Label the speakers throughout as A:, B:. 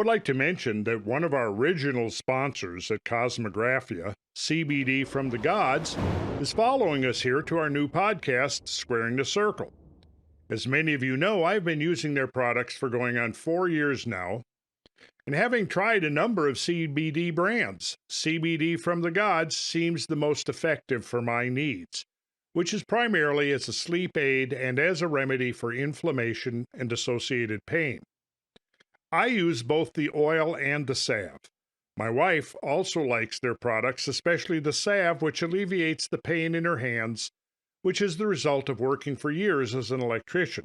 A: would like to mention that one of our original sponsors at Cosmographia, CBD from the Gods, is following us here to our new podcast, Squaring the Circle. As many of you know, I've been using their products for going on 4 years now, and having tried a number of CBD brands, CBD from the Gods seems the most effective for my needs, which is primarily as a sleep aid and as a remedy for inflammation and associated pain. I use both the oil and the salve. My wife also likes their products, especially the salve, which alleviates the pain in her hands, which is the result of working for years as an electrician.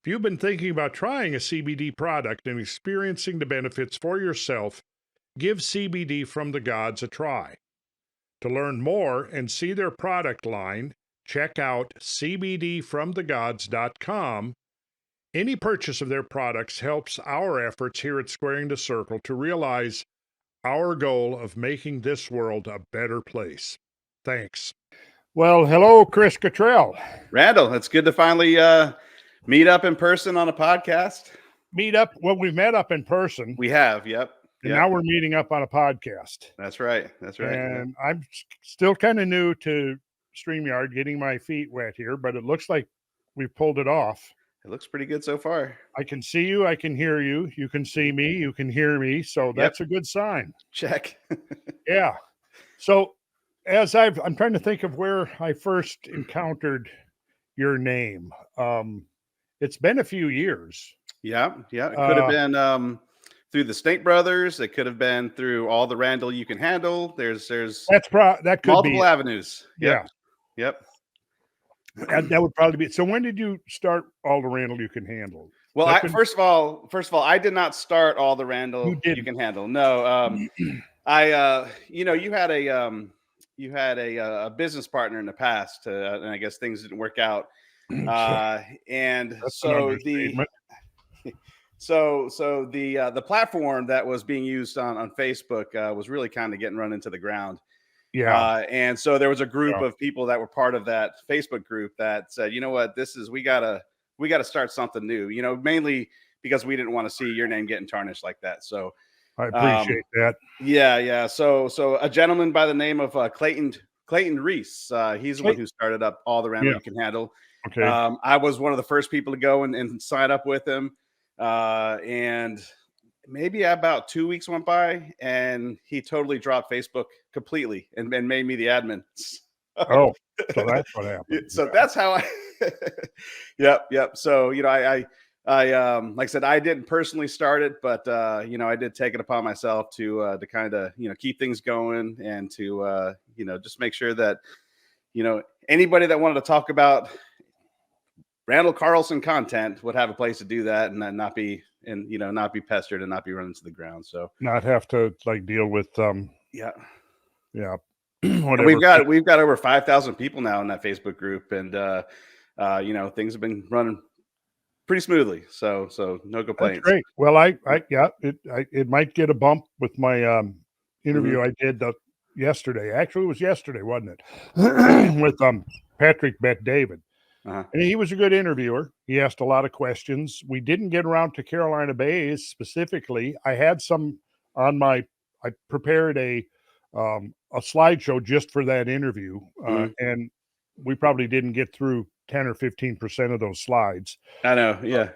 A: If you've been thinking about trying a CBD product and experiencing the benefits for yourself, give CBD from the Gods a try. To learn more and see their product line, check out cbdfromthegods.com. Any purchase of their products helps our efforts here at Squaring the Circle to realize our goal of making this world a better place. Thanks. Well, hello, Chris Cottrell.
B: Randall, it's good to finally meet up in person on a podcast.
A: Meet up? Well, we've met up in person.
B: We have, yep.
A: And now we're meeting up on a podcast.
B: That's right.
A: And I'm still kind of new to StreamYard, getting my feet wet here, but it looks like we've pulled it off.
B: It looks pretty good so far.
A: I can see you. I can hear you. You can see me. You can hear me. So that's a good sign.
B: Check.
A: Yeah. So as I'm trying to think of where I first encountered your name. It's been a few years.
B: Yeah. It could have been through the Snake Brothers. It could have been through all the Randall You Can Handle. There's
A: that could
B: multiple
A: be
B: avenues.
A: Yeah.
B: Yep.
A: That would probably be. So when did you start all the Randall You Can Handle?
B: Well, first of all, I did not start all the Randall You Can Handle. No. You had a business partner in the past, and I guess things didn't work out. And so the platform that was being used on Facebook was really kind of getting run into the ground.
A: Yeah.
B: And so there was a group of people that were part of that Facebook group that said, you know what, we gotta start something new, mainly because we didn't want to see your name getting tarnished like that. So
A: I appreciate that.
B: Yeah. So a gentleman by the name of Clayton Reese, he's the one who started up all the Randall You Can Handle.
A: Okay.
B: I was one of the first people to go and sign up with him. And maybe about 2 weeks went by and he totally dropped Facebook completely and made me the admin.
A: Oh, so that's what happened.
B: So that's how I, Yep. So, I like I said, I didn't personally start it, but, I did take it upon myself to kind of, keep things going and to, just make sure that, anybody that wanted to talk about Randall Carlson content would have a place to do that and not be pestered and not be run into the ground. So
A: not have to deal with
B: yeah.
A: Whatever.
B: We've got over 5,000 people now in that Facebook group, and things have been running pretty smoothly. So no complaints.
A: That's great. Well, it might get a bump with my interview I did yesterday. Actually, it was yesterday, wasn't it? With Patrick Bet-David.
B: Uh-huh.
A: And he was a good interviewer. He asked a lot of questions. We didn't get around to Carolina Bays specifically. I had some on I prepared a slideshow just for that interview. And we probably didn't get through 10 or 15% of those slides.
B: I know. Yeah.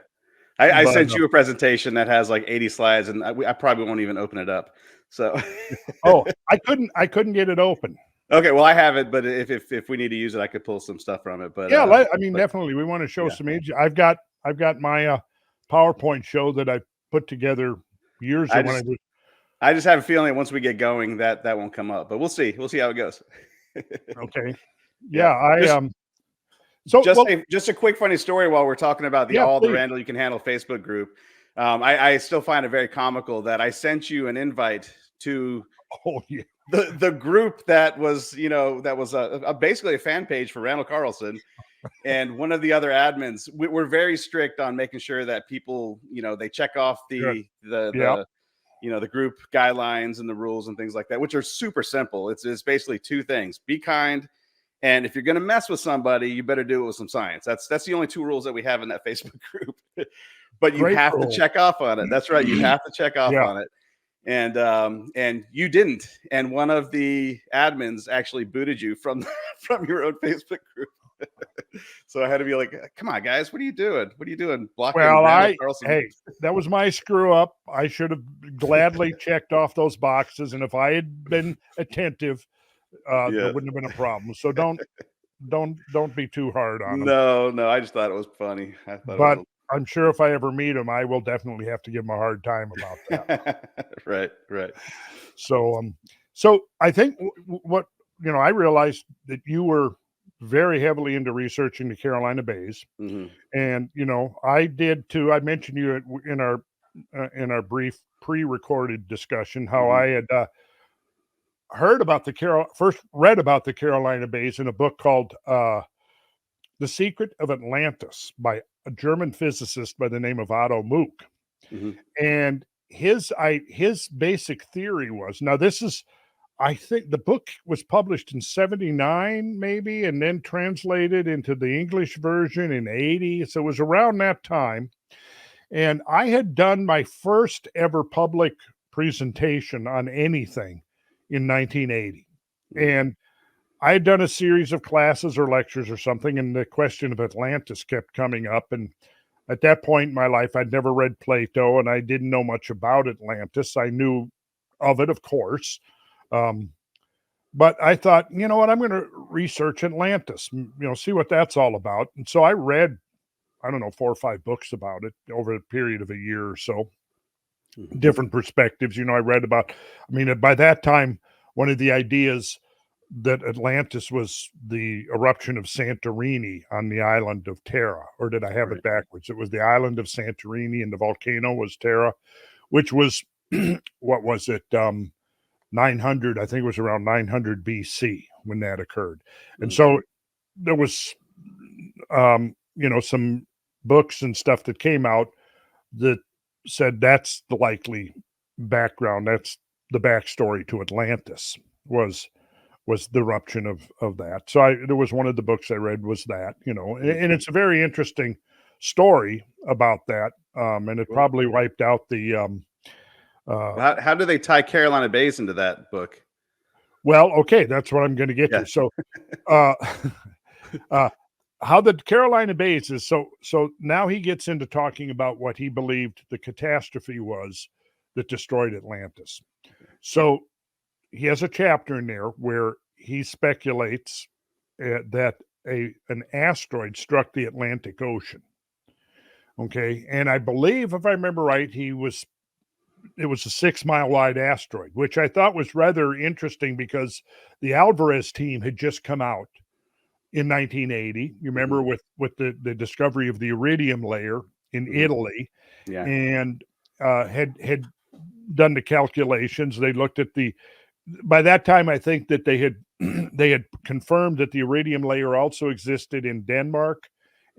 B: I sent you a presentation that has 80 slides and I probably won't even open it up. So,
A: I couldn't get it open.
B: Okay, well, I have it, but if we need to use it, I could pull some stuff from it. But
A: definitely, we want to show some images. I've got my PowerPoint show that I put together years ago.
B: I just have a feeling that once we get going, that won't come up. But we'll see. We'll see how it goes.
A: Okay. Yeah.
B: Just a quick funny story while we're talking about the Randall You Can Handle Facebook group. I still find it very comical that I sent you an invite to.
A: Oh yeah.
B: The group that was basically a fan page for Randall Carlson, and one of the other admins. We're very strict on making sure that people, they check off the group guidelines and the rules and things like that, which are super simple. It's basically two things: be kind, and if you're going to mess with somebody, you better do it with some science. That's the only two rules that we have in that Facebook group. but you
A: Great
B: have to
A: rule.
B: check off on it. That's right. You have to check off
A: Yeah.
B: on it. And you didn't. And one of the admins actually booted you from from your own Facebook group. So I had to be like, come on, guys, what are you doing? What are you doing? Blocking
A: Well,
B: Randall Carlson.
A: hey, that was my screw up. I should have gladly checked off those boxes, and if I had been attentive, there
B: Yeah.
A: wouldn't have been a problem. So don't be too hard on them.
B: No, I just thought it was funny. I thought
A: But
B: it was
A: I'm sure if I ever meet him, I will definitely have to give him a hard time about that.
B: right.
A: So I think what I realized that you were very heavily into researching the Carolina Bays,
B: Mhm.
A: and I did too. I mentioned you in our brief pre-recorded discussion how
B: Mhm.
A: I had heard about first read about the Carolina Bays in a book called "The Secret of Atlantis" by a German physicist by the name of Otto Mook.
B: Mhm.
A: And his basic theory was, now this is, I think the book was published in 79 maybe, and then translated into the English version in 80. So it was around that time. And I had done my first ever public presentation on anything in 1980.
B: Mhm.
A: And I had done a series of classes or lectures or something, and the question of Atlantis kept coming up. And at that point in my life, I'd never read Plato, and I didn't know much about Atlantis. I knew of it, of course. Um, but I thought, you know what, I'm going to research Atlantis, see what that's all about. And so I read, I don't know, 4 or 5 books about it over a period of a year or so,
B: Mhm.
A: different perspectives. I read about, by that time, one of the ideas that Atlantis was the eruption of Santorini on the island of Terra, or did I have
B: Right.
A: it backwards? It was the island of Santorini and the volcano was Terra, which was, what was it? 900, I think it was around 900 BC when that occurred. And
B: Mhm.
A: so there was, some books and stuff that came out that said that's the likely background. That's the backstory to Atlantis was the eruption of that. So there was one of the books I read was that,
B: Mhm.
A: and it's a very interesting story about that. And it
B: Cool.
A: probably wiped out the, uh,
B: How do they tie Carolina Bays into that book?
A: well, okay, that's what I'm going to get
B: Yeah.
A: to. So, uh, uh, how the Carolina Bays is so now he gets into talking about what he believed the catastrophe was that destroyed Atlantis. So he has a chapter in there where he speculates that an asteroid struck the Atlantic Ocean. Okay, and I believe, if I remember right, it was a 6 mile wide asteroid, which I thought was rather interesting because the Alvarez team had just come out in 1980. You remember
B: Mhm.
A: with the discovery of the iridium layer in
B: Mhm.
A: Italy,
B: Yeah.
A: and had done the calculations. They looked at the by that time, I think that they had they had confirmed that the iridium layer also existed in Denmark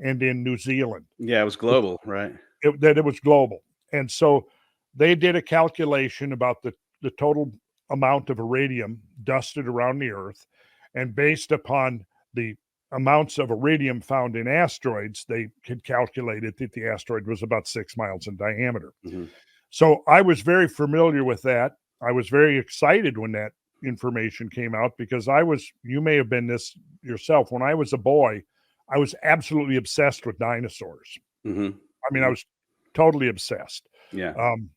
A: and in New Zealand.
B: Yeah, it was global, right?
A: That it was global, and so they did a calculation about the total amount of iridium dusted around the Earth, and based upon the amounts of iridium found in asteroids, they had calculated that the asteroid was about 6 miles in diameter.
B: Mhm.
A: So I was very familiar with that. I was very excited when that information came out because you may have been this yourself. When I was a boy, I was absolutely obsessed with dinosaurs.
B: Mhm.
A: I
B: Mhm.
A: was totally obsessed.
B: Yeah.
A: Um,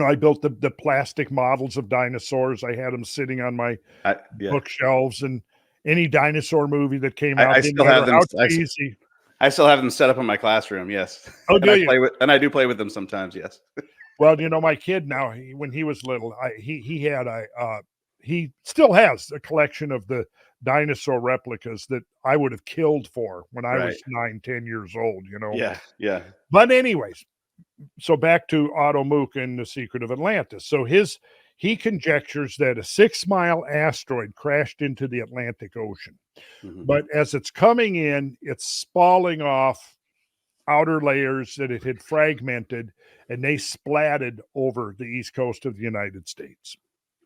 A: I built the plastic models of dinosaurs. I had them sitting on my
B: Yeah.
A: bookshelves, and any dinosaur movie that came
B: I
A: out, didn't
B: still have
A: matter
B: them.
A: how cheesy.
B: I still have them set up in my classroom. Yes,
A: Oh, do you?
B: I do play with them sometimes. Yes.
A: Well, my kid now, when he was little, he had he still has a collection of the dinosaur replicas that I would have killed for when I
B: Right.
A: was 9, 10 years old.
B: Yeah. Yeah.
A: But anyways, so back to Otto Mook and the secret of Atlantis. So he conjectures that a 6 mile asteroid crashed into the Atlantic Ocean,
B: Mhm.
A: but as it's coming in, it's spalling off outer layers that it had fragmented, and they splatted over the east coast of the United States.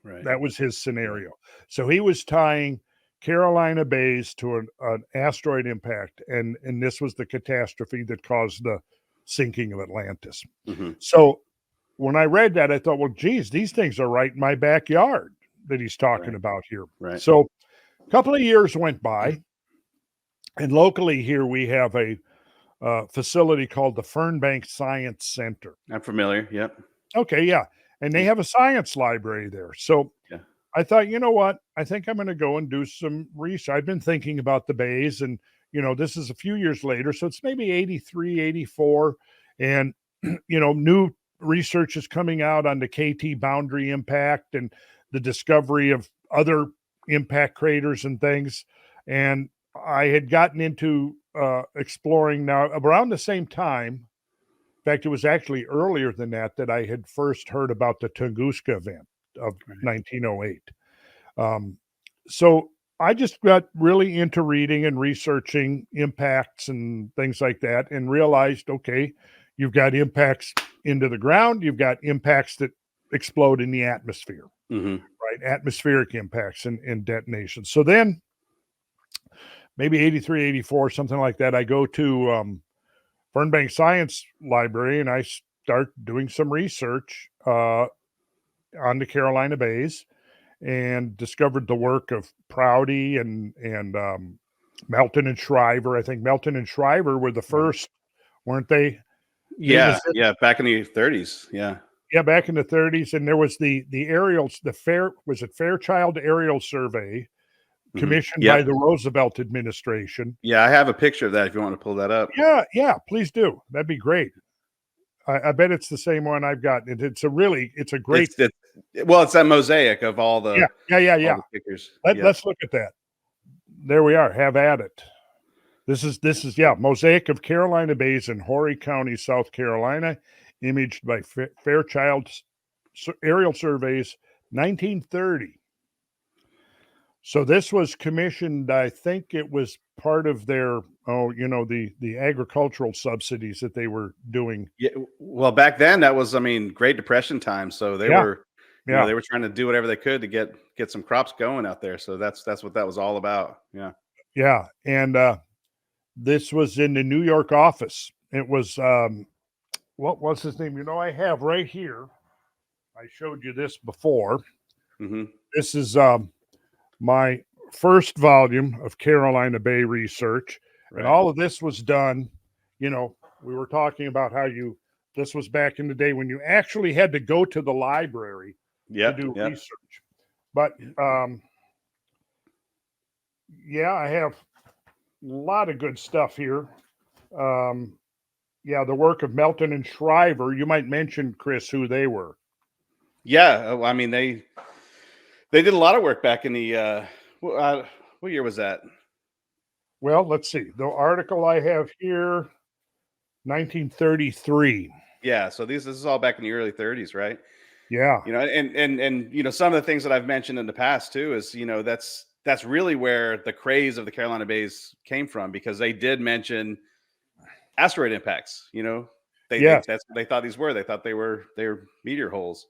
B: Right.
A: That was his
B: Right.
A: scenario. So he was tying Carolina Bays to an asteroid impact, and this was the catastrophe that caused the sinking of Atlantis.
B: Hmm.
A: So when I read that, I thought, well, geez, these things are right in my backyard that he's talking
B: Right.
A: about here.
B: Right.
A: So a couple of years went by, and locally here we have a facility called the Fernbank Science Center.
B: I'm familiar. Yep.
A: Okay, yeah. And they have a science library there. So
B: Yeah.
A: I thought, you know what? I think I'm going to go and do some research. I've been thinking about the bays, and, this is a few years later. So it's maybe 83, 84. And, new research is coming out on the KT boundary impact and the discovery of other impact craters and things. And I had gotten into exploring now around the same time. In fact, it was actually earlier than that I had first heard about the Tunguska event of 1908. So I just got really into reading and researching impacts and things like that, and realized, okay, you've got impacts into the ground, you've got impacts that explode in the atmosphere,
B: Hmm.
A: right? Atmospheric impacts and detonations. So then maybe 83, 84, something like that, I go to Fernbank Science Library and I start doing some research on the Carolina Bays, and discovered the work of Prouty and Melton and Shriver. I think Melton and Shriver were the first, weren't they? They
B: Yeah.
A: was
B: Yeah. Back in the 30s. Yeah.
A: Yeah, back in the 30s, and there was the aerials, was it Fairchild Aerial Survey commissioned by
B: Yep.
A: the Roosevelt administration.
B: Yeah. I have a picture of that if you want to pull that up.
A: Yeah, please do. That'd be great. I bet it's the same one I've got. It's a great.
B: It's that mosaic of all the
A: Yeah.
B: all the pictures.
A: Let's look at that. There we are. Have at it. This is mosaic of Carolina Bays in Horry County, South Carolina, imaged by Fairchild Aerial Surveys, 1930. So this was commissioned. I think it was part of their the agricultural subsidies that they were doing.
B: Yeah. Well, back then that was, Great Depression time. So they were, they were trying to do whatever they could to get some crops going out there. So that's what that was all about. Yeah.
A: Yeah, and this was in the New York office. It was what was his name? I have right here. I showed you this before.
B: Hmm.
A: This is my first volume of Carolina Bay research,
B: Right.
A: and all of this was done. We were talking about how this was back in the day when you actually had to go to the library to do research. But I have a lot of good stuff here. The work of Melton and Shriver. You might mention, Chris, who they were.
B: Yeah. They did a lot of work back in the what year was that?
A: Well, let's see. The article I have here, 1933.
B: Yeah. So this is all back in the early 30s, right?
A: Yeah.
B: And some of the things that I've mentioned in the past too is, that's really where the craze of the Carolina Bays came from, because they did mention asteroid impacts. That's what they thought these were. They thought they were meteor holes.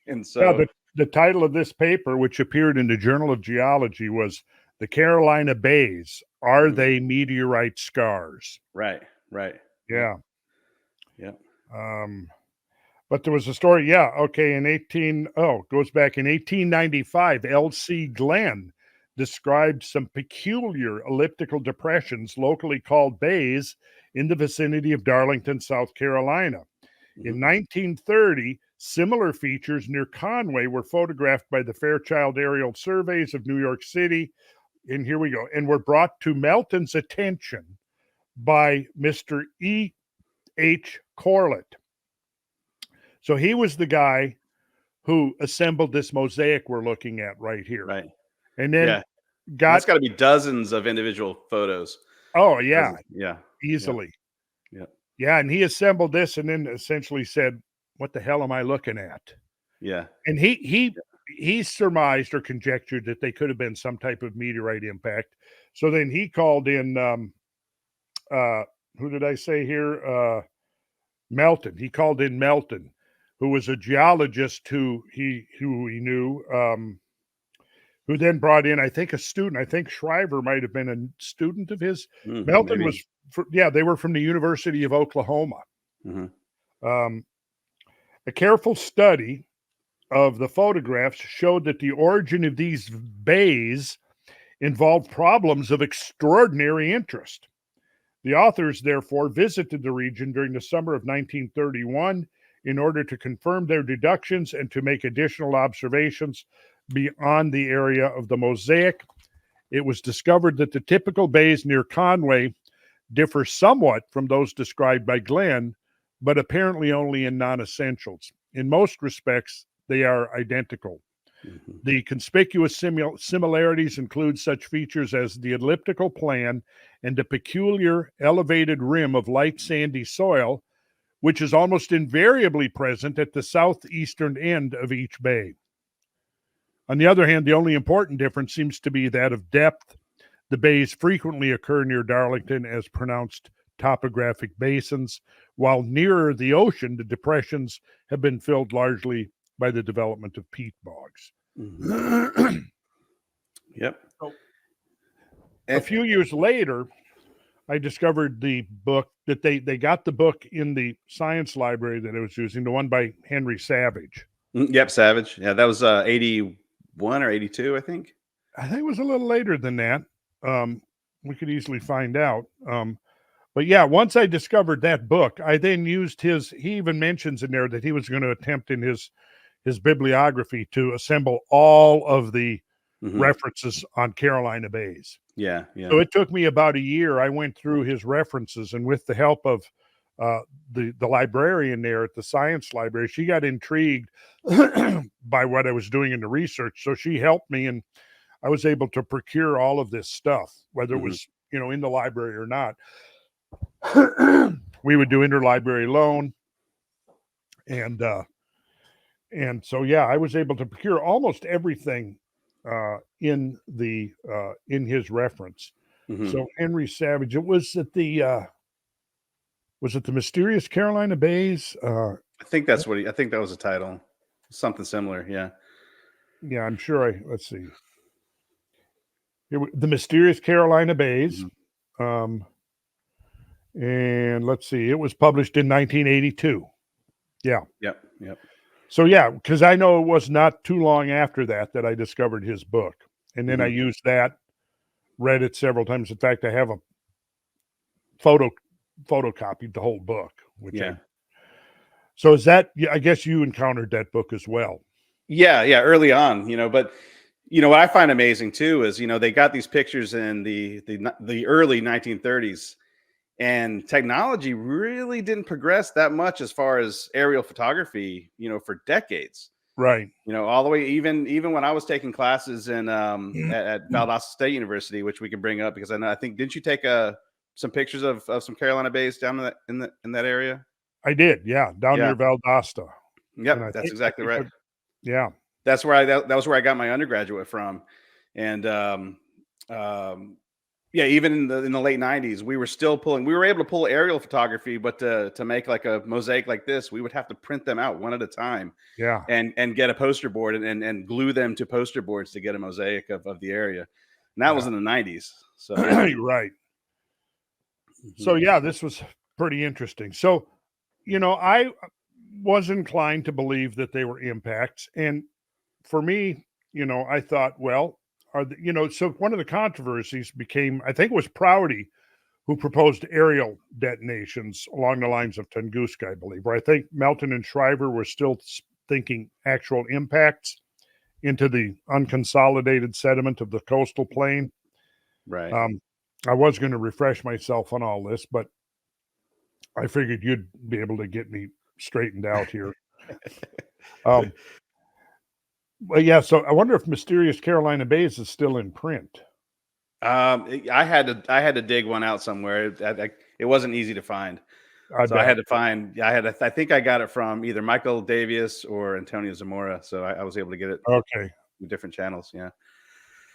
B: And so
A: the title of this paper, which appeared in the Journal of Geology, was "The Carolina Bays, Are They Meteorite Scars?"
B: Right.
A: Yeah.
B: Yeah.
A: But there was a story. Yeah. Okay. Goes back in 1895. L.C. Glenn described some peculiar elliptical depressions locally called bays in the vicinity of Darlington, South Carolina. In 1930, similar features near Conway were photographed by the Fairchild Aerial Surveys of New York City. And here we go. And were brought to Melton's attention by Mr. E. H. Corlett. So he was the guy who assembled this mosaic we're looking at right here.
B: Right.
A: And then
B: that's got to be dozens of individual photos.
A: Oh, yeah.
B: Dozens. Yeah.
A: Easily.
B: Yeah.
A: Yeah. And he assembled this and then essentially said, what the hell am I looking at?
B: Yeah.
A: And he surmised or conjectured that they could have been some type of meteorite impact. So then he called in, who did I say here? Melton. He called in Melton, who was a geologist who he knew, who then brought in, I think, a student. I think Shriver might have been a student of his. Melton
B: maybe.
A: was, they were from the University of Oklahoma. A careful study of the photographs showed that the origin of these bays involved problems of extraordinary interest. The authors, therefore, visited the region during the summer of 1931 in order to confirm their deductions and to make additional observations beyond the area of the mosaic. It was discovered that the typical bays near Conway differ somewhat from those described by Glenn, but apparently only in non-essentials. In most respects, they are identical. The conspicuous similarities include such features as the elliptical plan and the peculiar elevated rim of light sandy soil, which is almost invariably present at the southeastern end of each bay. On the other hand, the only important difference seems to be that of depth. The bays frequently occur near Darlington as pronounced topographic basins, while nearer the ocean, the depressions have been filled largely by the development of peat bogs.
B: Yep.
A: So, a few years later, I discovered the book that they got the book in the science library that I was using, the one by Henry Savage.
B: Yep, Savage. Yeah, that was 81 or 82, I think.
A: I think it was a little later than that. We could easily find out. But yeah, once I discovered that book, I then used he even mentions in there that he was going to attempt in his bibliography to assemble all of the references on Carolina bays.
B: Yeah, yeah.
A: So it took me about a year. I went through his references, and with the help of the librarian there at the science library, she got intrigued by what I was doing in the research. So she helped me, and I was able to procure all of this stuff, whether it was, in the library or not. We would do interlibrary loan. And so, yeah, I was able to procure almost everything in his reference. So Henry Savage, it was at the Mysterious Carolina Bays?
B: I think that's I think that was the title. Something similar, yeah.
A: Yeah, I'm sure let's see. The Mysterious Carolina Bays. And let's see, it was published in 1982. Yeah.
B: Yep.
A: So, yeah, because I know it was not too long after that I discovered his book. And then I used that, read it several times. In fact, I have a photocopied the whole book. So is that, I guess you encountered that book as well.
B: Yeah, early on, but what I find amazing too is, they got these pictures in the early 1930s, and technology really didn't progress that much as far as aerial photography, for decades.
A: Right.
B: All the way, even when I was taking classes in at Valdosta State University, which we can bring up because I think, didn't you take some pictures of some Carolina bays down in that area?
A: I did, yeah, down near Valdosta.
B: Yep, that's exactly right.
A: Yeah,
B: that's where that was where I got my undergraduate from, and even in the late 90s, we were able to pull aerial photography, but to make like a mosaic like this, we would have to print them out one at a time.
A: Yeah.
B: And get a poster board and glue them to poster boards to get a mosaic of the area. And that was in the 90s. So
A: right. So yeah, this was pretty interesting. So, I was inclined to believe that they were impacts. And for me, I thought, well, so one of the controversies became, I think it was Prouty who proposed aerial detonations along the lines of Tunguska, I believe, where I think Melton and Shriver were still thinking actual impacts into the unconsolidated sediment of the coastal plain.
B: Right.
A: I was going to refresh myself on all this, but I figured you'd be able to get me straightened out here. Well, yeah, so I wonder if Mysterious Carolina Bays is still in print.
B: I had to dig one out somewhere. It wasn't easy to find. I think I got it from either Michael Davies or Antonio Zamora. So I was able to get it.
A: Okay.
B: From different channels. Yeah.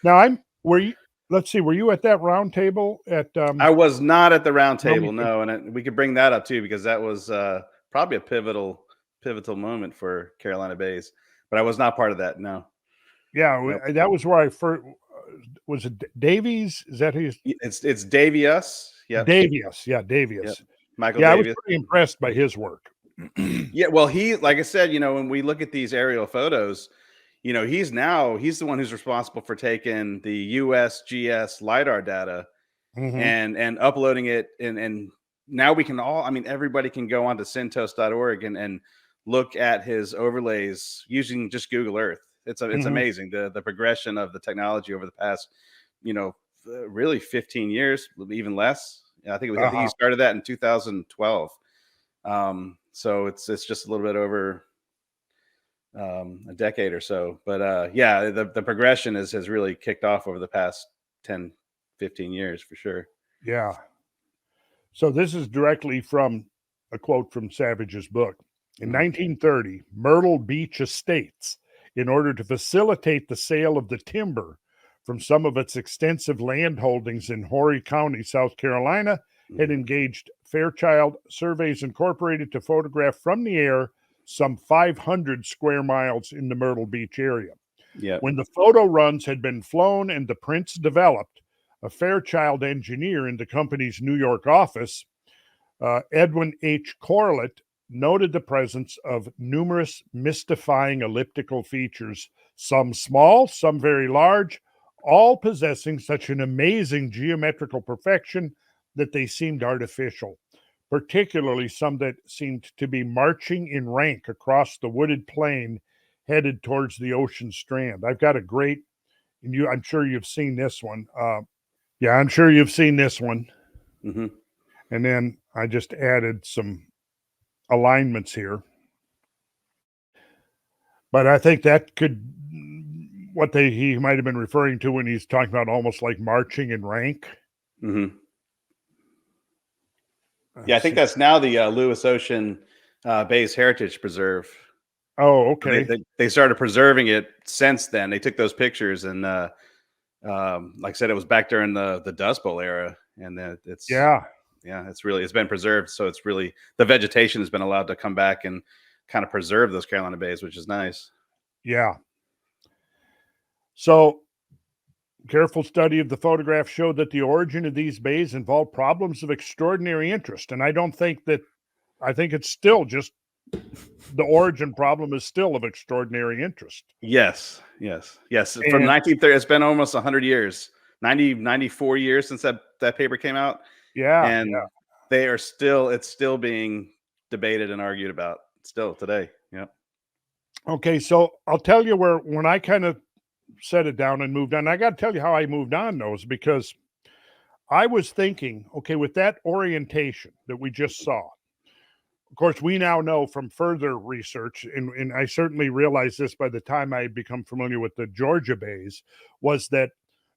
A: Now were you at that round table at?
B: I was not at the round table. No. And we could bring that up too, because that was probably a pivotal moment for Carolina Bays. But I was not part of that. No.
A: Yeah, nope. That was where I first was. It Davies? Is that his?
B: It's Davies. Yeah.
A: Davies. Yeah, Davies.
B: Yep. Michael
A: Yeah, I was
B: Davis.
A: pretty impressed by his work.
B: Yeah, well, he, like I said, when we look at these aerial photos, he's the one who's responsible for taking the USGS LiDAR data
A: Mhm.
B: and uploading it, and now we can all, I mean, everybody can go onto centos.org and look at his overlays using just Google Earth. It's
A: Mhm.
B: amazing the progression of the technology over the past, really 15 years, even less. I think he started that in 2012. So it's just a little bit over a decade or so. But yeah, the progression has really kicked off over the past 10, 15 years for sure.
A: Yeah. So this is directly from a quote from Savage's book. In 1930, Myrtle Beach Estates, in order to facilitate the sale of the timber from some of its extensive land holdings in Horry County, South Carolina, had engaged Fairchild Surveys Incorporated to photograph from the air some 500 square miles in the Myrtle Beach area.
B: Yeah.
A: When the photo runs had been flown and the prints developed, a Fairchild engineer in the company's New York office, Edwin H. Corlett, noted the presence of numerous mystifying elliptical features, some small, some very large, all possessing such an amazing geometrical perfection that they seemed artificial, particularly some that seemed to be marching in rank across the wooded plain headed towards the ocean strand. I've got a great, and I'm sure you've seen this one. Yeah, I'm sure you've seen this one.
B: Mm-hmm.
A: And then I just added some alignments here. But I think that could, what he might have been referring to when he's talking about almost like marching in rank.
B: Mm-hmm. Yeah, I think that's now the Lewis Ocean Bays Heritage Preserve.
A: Oh, okay.
B: They started preserving it since then. They took those pictures, and like I said, it was back during the Dust Bowl era, and it's it's been preserved. So it's really, the vegetation has been allowed to come back and kind of preserve those Carolina bays, which is nice.
A: Yeah. So careful study of the photograph showed that the origin of these bays involved problems of extraordinary interest, and I think it's still just the origin problem is still of extraordinary interest.
B: Yes. From 1930, it's been almost 100 years, 94 years since that paper came out.
A: Yeah.
B: And it's still being debated and argued about still today. Yeah.
A: Okay. So I'll tell you when I kind of set it down and moved on, I got to tell you how I moved on those, because I was thinking, okay, with that orientation that we just saw, of course, we now know from further research, and I certainly realized this by the time I had become familiar with the Georgia bays, was that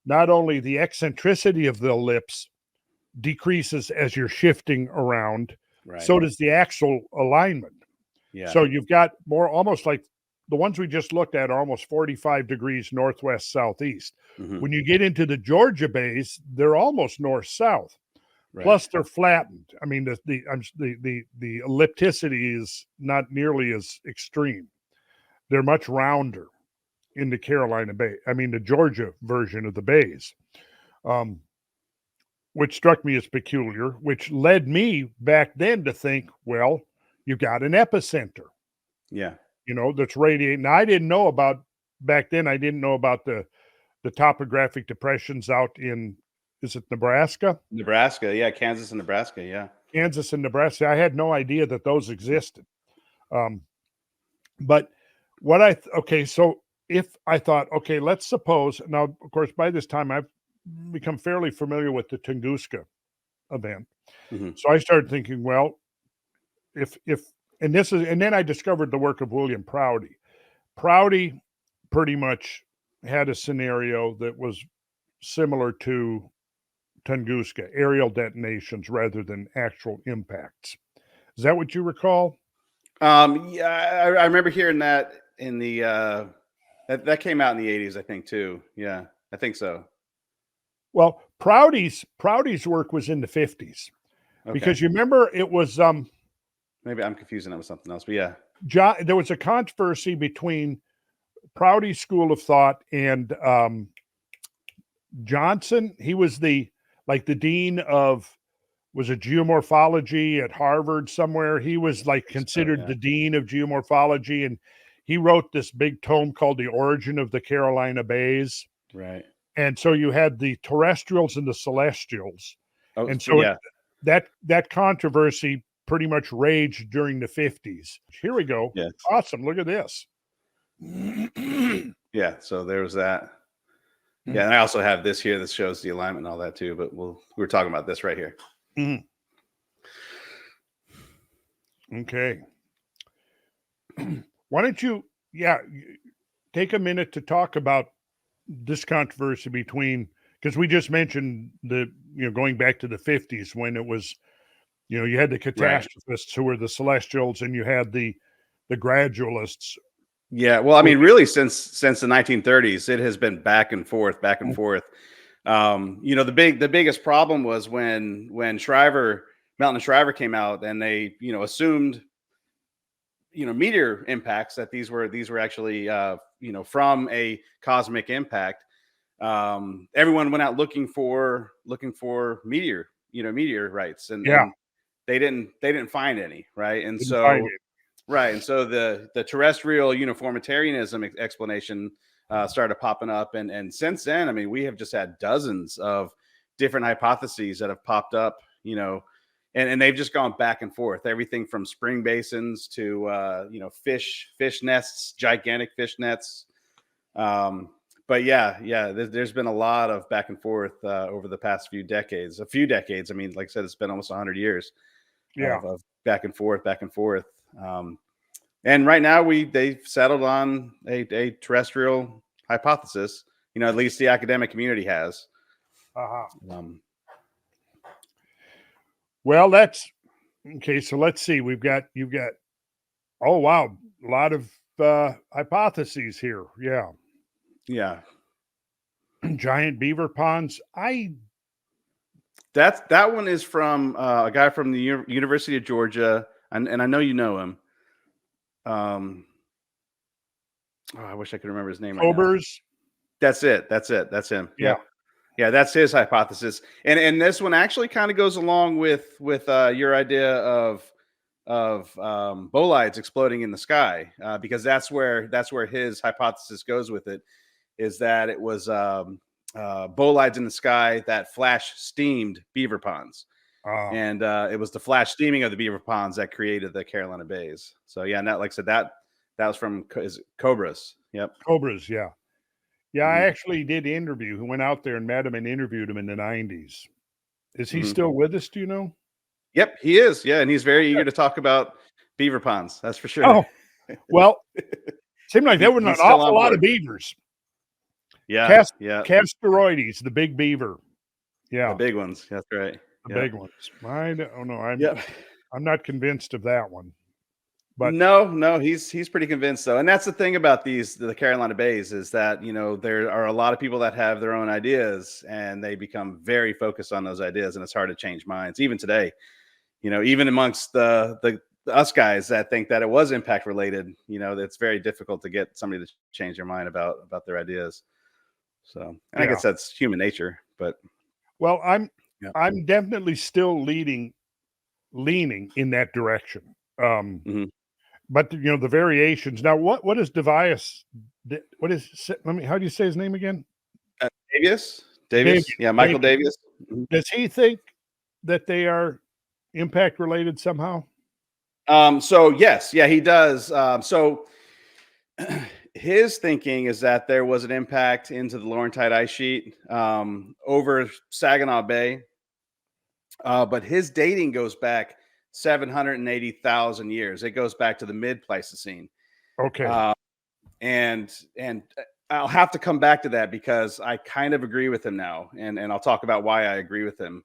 A: not only the eccentricity of the ellipse decreases as you're shifting around, so does the actual alignment.
B: Yeah.
A: So you've got more, almost like the ones we just looked at are almost 45 degrees northwest southeast.
B: Mm-hmm.
A: When you get into the Georgia bays, they're almost north south. Right. Plus, they're flattened. I mean, the ellipticity is not nearly as extreme. They're much rounder in the Carolina Bay. I mean, the Georgia version of the bays, which struck me as peculiar, which led me back then to think, well, you've got an epicenter.
B: Yeah.
A: That's radiating. Now, I didn't know about, back then, I didn't know about the topographic depressions out in, is it Nebraska?
B: Nebraska, yeah. Kansas and Nebraska, yeah.
A: Kansas and Nebraska. I had no idea that those existed. But so if I thought, okay, let's suppose, now, of course, by this time, I've become fairly familiar with the Tunguska event. Mm-hmm. So I started thinking, well, and then I discovered the work of William Prouty. Prouty pretty much had a scenario that was similar to Tunguska, aerial detonations rather than actual impacts. Is that what you recall?
B: Yeah, I remember hearing that in the that came out in the 80s, I think, too. Yeah, I think so.
A: Well, Prouty's work was in the 50s. Okay. Because you remember it was
B: maybe I'm confusing that with something else, but yeah.
A: There was a controversy between Prouty's school of thought and Johnson. He was the dean of was a geomorphology at Harvard somewhere. He was like considered the dean of geomorphology, and he wrote this big tome called The Origin of the Carolina Bays.
B: Right.
A: And so you had the terrestrials and the celestials.
B: Oh,
A: And so
B: yeah.
A: that controversy pretty much raged during the 50s. Here we go.
B: Yes.
A: Awesome. Look at this.
B: Yeah. So there was that. Yeah. And I also have this here that shows the alignment and all that too, but we're talking about this right here.
A: Okay. Why don't you, take a minute to talk about this controversy between, because we just mentioned going back to the 50s when it was, you had the catastrophists who were the celestials, and you had the gradualists.
B: Yeah. Well, I mean, really since the 1930s, it has been back and forth, back and forth. The biggest problem was when Melton and Shriver came out, and they, assumed, meteor impacts, that these were actually, from a cosmic impact. Everyone went out looking for meteorites, and they didn't find any. Right. And so the terrestrial uniformitarianism explanation started popping up, and since then, I mean, we have just had dozens of different hypotheses that have popped up, and they've just gone back and forth. Everything from spring basins to fish nests, gigantic fish nets. But there's been a lot of back and forth over the past few decades. I mean, like I said, it's been almost 100 years of back and forth. And right now they've settled on a terrestrial hypothesis. At least the academic community has.
A: Well, that's okay. So let's see. You've got, oh wow, a lot of hypotheses here. Yeah.
B: Yeah.
A: Giant beaver ponds.
B: That one is from a guy from the University of Georgia, and I know you know him. I wish I could remember his name.
A: Obers.
B: That's it. That's him.
A: Yeah.
B: Yeah, that's his hypothesis. And this one actually kind of goes along with your idea of bolides exploding in the sky, because that's where his hypothesis goes with it, is that it was bolides in the sky that flash steamed beaver ponds. And it was the flash steaming of the beaver ponds that created the Carolina Bays. So yeah, and that, like I said, that was from Cobras. Yep.
A: Cobras. Yeah. Yeah. I actually did interview who went out there and met him and interviewed him in the 90s. Is he still with us? Do you know?
B: Yep, he is. Yeah. And he's very eager to talk about beaver ponds. That's for sure.
A: Oh, well, seemed like there were an awful lot of beavers.
B: Yeah.
A: Castorides, the big beaver. Yeah.
B: The big ones. That's right.
A: The big ones. I don't know. I'm not convinced of that one. But
B: no, he's pretty convinced though. And that's the thing about the Carolina Bays, is that, there are a lot of people that have their own ideas, and they become very focused on those ideas, and it's hard to change minds. Even today, even amongst the us guys that think that it was impact related, it's very difficult to get somebody to change their mind about their ideas. So I guess that's human nature, but
A: well, I'm definitely still leaning in that direction. But the variations. Now, what is Devius? What is? How do you say his name again?
B: Davies. Yeah, Michael Davies.
A: Does he think that they are impact related somehow?
B: So yes, he does. So his thinking is that there was an impact into the Laurentide ice sheet over Saginaw Bay, but his dating goes back 780,000 years. It goes back to the mid-Pleistocene.
A: Okay.
B: And I'll have to come back to that, because I kind of agree with him now, and I'll talk about why I agree with him.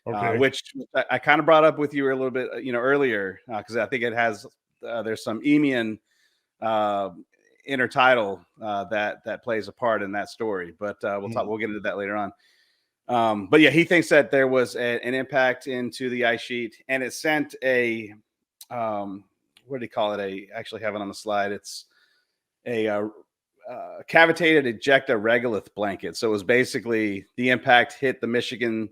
B: Okay. Which I kind of brought up with you a little bit, earlier, because I think it has there's some Eemian intertidal that plays a part in that story, but we'll get into that later on. But yeah, he thinks that there was an impact into the ice sheet, and it sent a what do you call it? I actually have it on the slide. It's a cavitated ejecta regolith blanket. So it was basically the impact hit the Michigan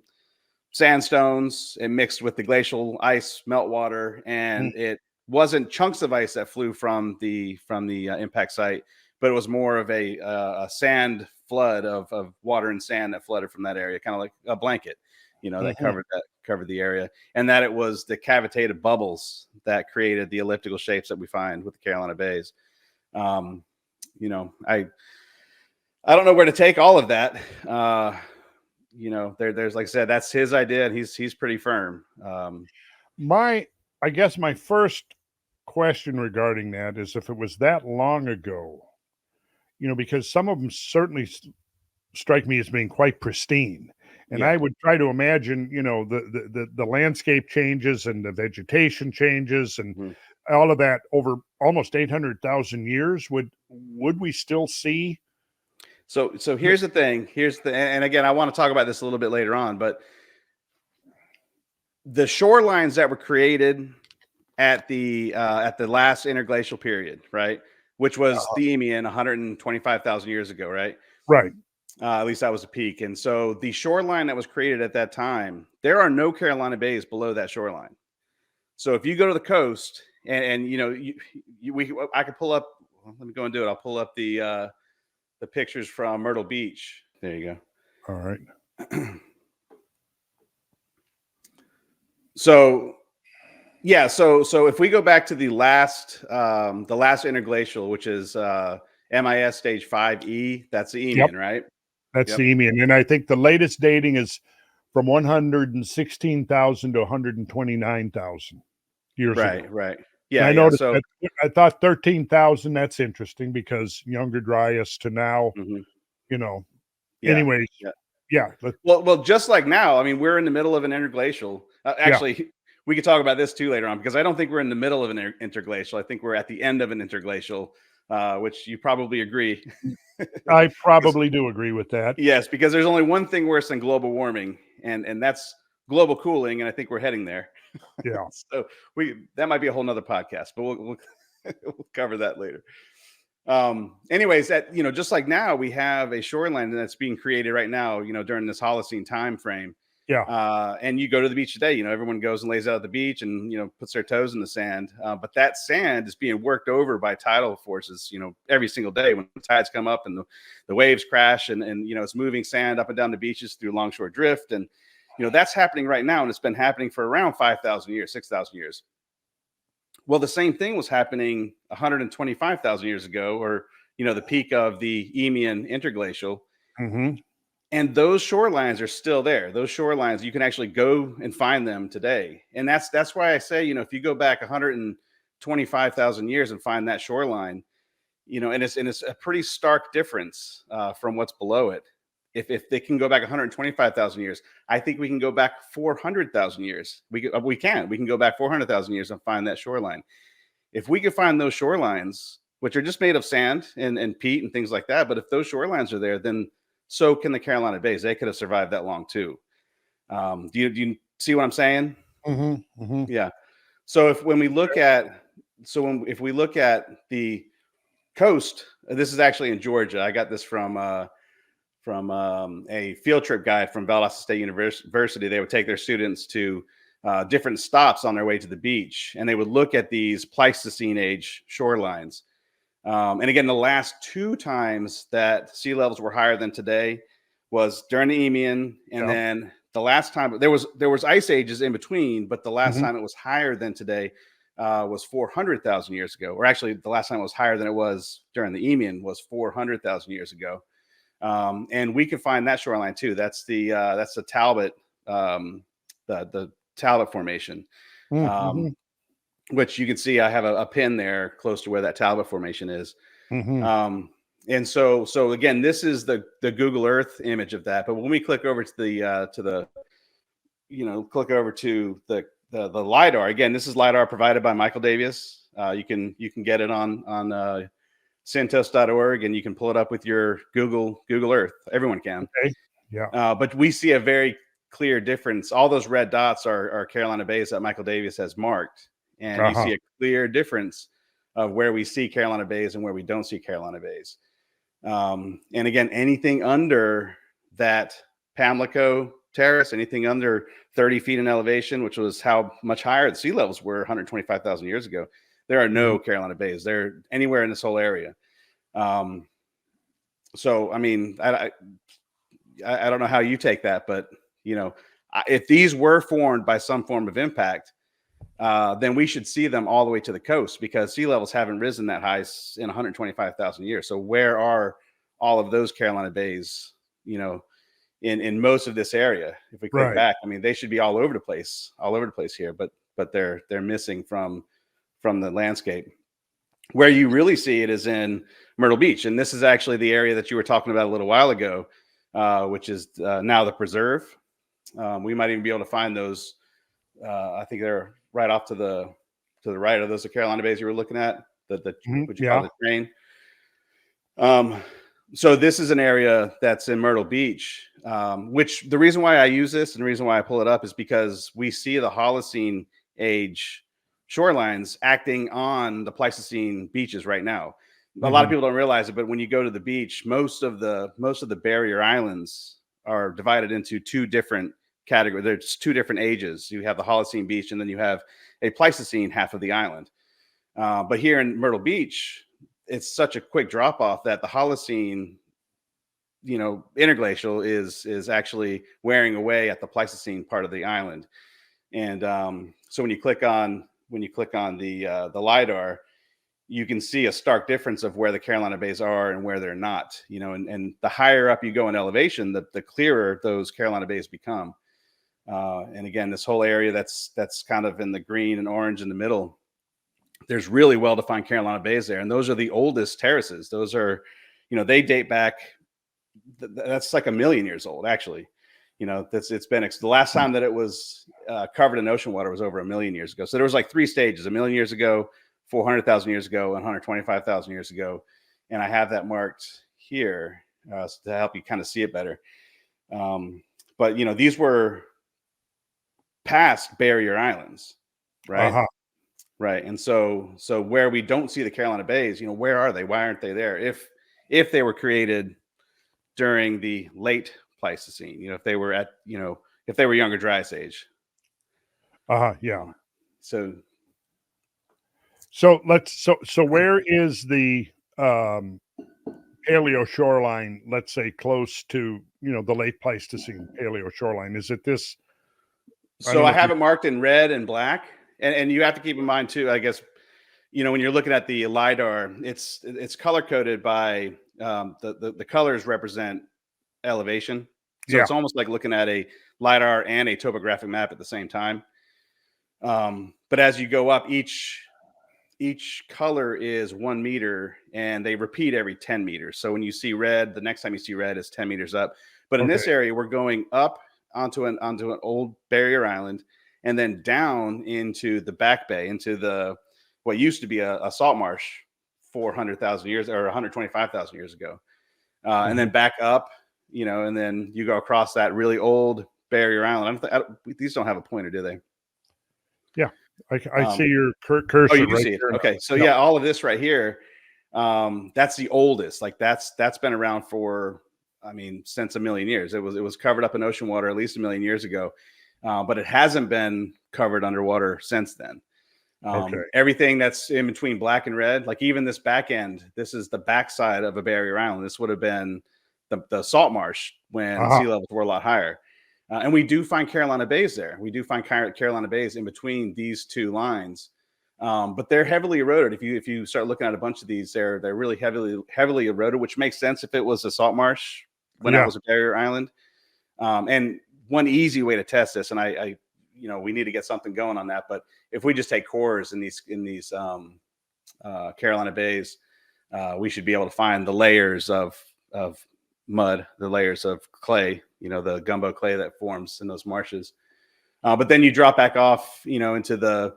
B: sandstones. It mixed with the glacial ice meltwater, and it wasn't chunks of ice that flew from the impact site, but it was more of a sand flood of water and sand that flooded from that area, kind of like a blanket, that covered the area, and that it was the cavitated bubbles that created the elliptical shapes that we find with the Carolina Bays. I don't know where to take all of that. There's, like I said, that's his idea, and he's pretty firm.
A: I guess my first question regarding that is if it was that long ago, because some of them certainly strike me as being quite pristine. And I would try to imagine, the landscape changes and the vegetation changes and all of that over almost 800,000 years. Would we still see?
B: So here's the thing. And again, I want to talk about this a little bit later on, but the shorelines that were created at the last interglacial period, right, which was the Eemian 125,000 years ago, right?
A: Right.
B: At least that was a peak. And so the shoreline that was created at that time, there are no Carolina Bays below that shoreline. So if you go to the coast and I could pull up, let me go and do it. I'll pull up the pictures from Myrtle Beach. There you go.
A: All right.
B: So if we go back to the last interglacial, which is MIS stage 5E, that's the Eemian, right?
A: That's the Eemian. And I think the latest dating is from 116,000 to 129,000 years ago.
B: Right. Yeah.
A: I noticed that. I thought 13,000, that's interesting because Younger Dryas to now, anyways. Yeah.
B: Well, just like now, I mean, we're in the middle of an interglacial. Actually, we could talk about this too later on, because I don't think we're in the middle of an interglacial. I think we're at the end of an interglacial, which you probably agree.
A: I probably do agree with that.
B: Yes, because there's only one thing worse than global warming, and that's global cooling, and I think we're heading there.
A: Yeah.
B: So that might be a whole nother podcast, but we'll cover that later. Anyways, just like now, we have a shoreline that's being created right now, during this Holocene time frame.
A: Yeah.
B: And you go to the beach today, everyone goes and lays out at the beach and, puts their toes in the sand. But that sand is being worked over by tidal forces, every single day when the tides come up and the waves crash and it's moving sand up and down the beaches through longshore drift. And, that's happening right now. And it's been happening for around 5,000 years, 6,000 years. Well, the same thing was happening 125,000 years ago, or, the peak of the Eemian interglacial. And those shorelines are still there. Those shorelines, you can actually go and find them today. And that's why I say, if you go back 125,000 years and find that shoreline, and it's a pretty stark difference from what's below it. If they can go back 125,000 years, I think we can go back 400,000 years. We can go back 400,000 years and find that shoreline. If we could find those shorelines, which are just made of sand and peat and things like that, but if those shorelines are there, then so can the Carolina Bays. They could have survived that long too. Do you see what I'm saying? Yeah. So if we look at the coast, this is actually in Georgia. I got this from a field trip guide from Valdosta State University. They would take their students to different stops on their way to the beach, and they would look at these Pleistocene age shorelines. And again, the last two times that sea levels were higher than today was during the Eemian, and then the last time there was ice ages in between, but the last time it was higher than today was 400,000 years ago. Or actually, the last time it was higher than it was during the Eemian was 400,000 years ago. And we can find that shoreline too. That's the Talbot, the Talbot Formation. Which you can see I have a pin there close to where that Talbot Formation is. And so again, this is the Google Earth image of that. But when we click over to the LiDAR, again, this is LiDAR provided by Michael Davis. You can get it on Centos.org, and you can pull it up with your Google Earth. Everyone can.
A: Okay. Yeah.
B: But we see a very clear difference. All those red dots are Carolina Bays that Michael Davis has marked. And you see a clear difference of where we see Carolina Bays and where we don't see Carolina Bays. And again, anything under that Pamlico terrace, anything under 30 feet in elevation, which was how much higher the sea levels were 125,000 years ago. There are no Carolina bays. They're anywhere in this whole area. So, I mean, I don't know how you take that, but if these were formed by some form of impact, then we should see them all the way to the coast, because sea levels haven't risen that high in 125,000 years. So where are all of those Carolina bays, in most of this area? If we click back, I mean, they should be all over the place here, but they're missing from the landscape. Where you really see it is in Myrtle Beach. And this is actually the area that you were talking about a little while ago, which is now the preserve. We might even be able to find those. I think they're right off to the right of those Carolina bays you were looking at, what you call the train. So this is an area that's in Myrtle Beach, which the reason why I use this and the reason why I pull it up is because we see the Holocene age shorelines acting on the Pleistocene beaches right now. A lot of people don't realize it, but when you go to the beach, most of the barrier islands are divided into two different categories. There's two different ages. You have the Holocene beach, and then you have a Pleistocene half of the island. But here in Myrtle Beach, it's such a quick drop off that the Holocene, interglacial is actually wearing away at the Pleistocene part of the island. And so when you click on the LiDAR, you can see a stark difference of where the Carolina bays are and where they're not. And the higher up you go in elevation, the clearer those Carolina bays become. And again, this whole area that's kind of in the green and orange in the middle, there's really well-defined Carolina bays there. And those are the oldest terraces. Those are, they date back, that's like 1 million years old, actually. It's been the last time that it was covered in ocean water was over 1 million years ago. So there was like 3 stages: 1 million years ago, 400,000 years ago, and 125,000 years ago. And I have that marked here to help you kind of see it better. But these were past barrier islands, right? Right. And so where we don't see the Carolina bays, where are they? Why aren't they there? If they were created during the late Pleistocene, if they were if they were younger dry age.
A: Yeah.
B: So
A: where is the paleo shoreline, let's say close to, the late Pleistocene paleo shoreline? Is it this?
B: So I have it marked in red and black. And you have to keep in mind too, I guess, when you're looking at the LiDAR, it's color coded by the colors represent elevation. So it's almost like looking at a LiDAR and a topographic map at the same time. But as you go up, each color is 1 meter, and they repeat every 10 meters. So when you see red, the next time you see red is 10 meters up. But in this area, we're going up onto an old barrier island, and then down into the back bay, into what used to be a salt marsh 400,000 years or 125,000 years ago. And then back up, and then you go across that really old barrier island. These don't have a pointer, do they?
A: Yeah. I see your cursor.
B: Oh, you do see it. Okay. So yeah, all of this right here, that's the oldest. Like that's been around for, since 1 million years. It was covered up in ocean water at least 1 million years ago. But it hasn't been covered underwater since then. Everything that's in between black and red, like even this back end, this is the backside of a barrier island. This would have been the salt marsh when sea levels were a lot higher. And we do find Carolina bays there. We do find Carolina bays in between these two lines. But they're heavily eroded. If you start looking at a bunch of these, they're really heavily eroded, which makes sense if it was a salt marsh when that was a barrier island. And one easy way to test this, and I we need to get something going on that. But if we just take cores in these Carolina bays, we should be able to find the layers of mud, the layers of clay, the gumbo clay that forms in those marshes. But then you drop back off, into the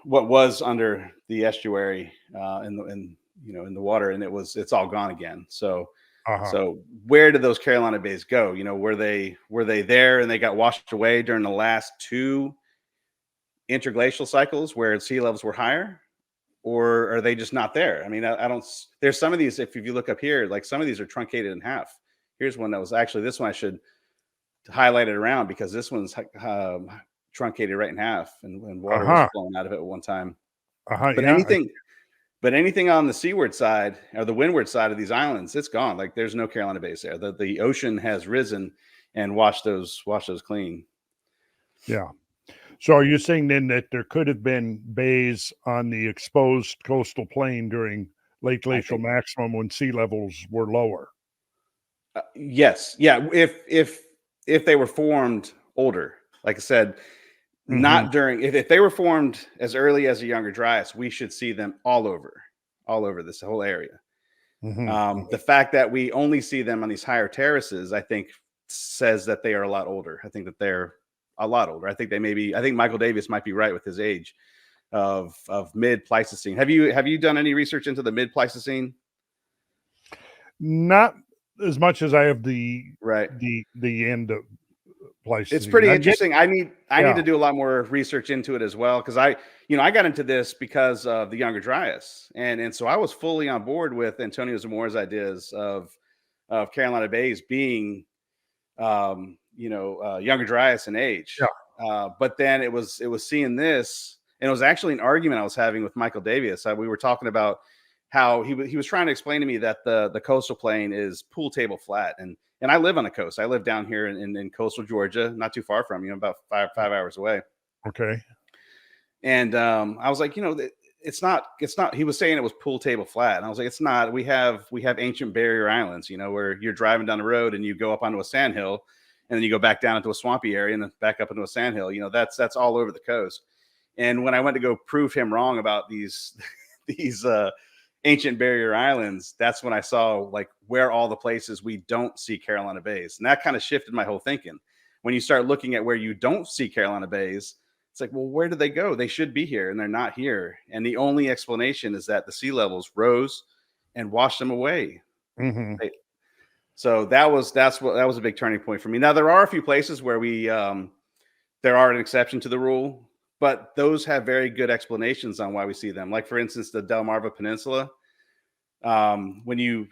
B: what was under the estuary in the water, and it's all gone again. So. So where did those Carolina bays go? Were they there and they got washed away during the last 2 interglacial cycles where sea levels were higher, or are they just not there? I don't. There's some of these. If you look up here, like some of these are truncated in half. Here's one that was actually this one. I should highlighted around because this one's truncated right in half, and water was flowing out of it at one time. But
A: Yeah.
B: anything on the seaward side or the windward side of these islands, it's gone. Like there's no Carolina bays there. The ocean has risen and washed those clean.
A: Yeah. So are you saying then that there could have been bays on the exposed coastal plain during late glacial maximum when sea levels were lower?
B: Yes. Yeah. If they were formed older, like I said, not during, if they were formed as early as the Younger Dryas, we should see them all over this whole area. The fact that we only see them on these higher terraces, I think, says that they are a lot older. I think that they're a lot older. I think I think Michael Davis might be right with his age of mid Pleistocene. Have you done any research into the mid Pleistocene?
A: Not as much as I have the end of Pleistocene.
B: It's pretty interesting. I need to do a lot more research into it as well, because I got into this because of the Younger Dryas, and so I was fully on board with Antonio Zamora's ideas of Carolina bays being Younger Dryas in age. But then it was seeing this, and it was actually an argument I was having with Michael Davis. We were talking about how he was trying to explain to me that the coastal plain is pool table flat, and I live on the coast. I live down here in coastal Georgia, not too far from you, about five hours away.
A: Okay.
B: And I was like, it's not. He was saying it was pool table flat, and I was like, it's not. We have ancient barrier islands, where you're driving down the road and you go up onto a sandhill, and then you go back down into a swampy area and then back up into a sandhill. That's all over the coast. And when I went to go prove him wrong about these ancient barrier islands, that's when I saw like where all the places we don't see Carolina bays, and that kind of shifted my whole thinking. When you start looking at where you don't see Carolina bays, it's like, well, where did they go? They should be here, and they're not here. And the only explanation is that the sea levels rose and washed them away. So that was a big turning point for me. Now there are a few places where there are an exception to the rule, but those have very good explanations on why we see them. Like for instance, the Delmarva Peninsula. When do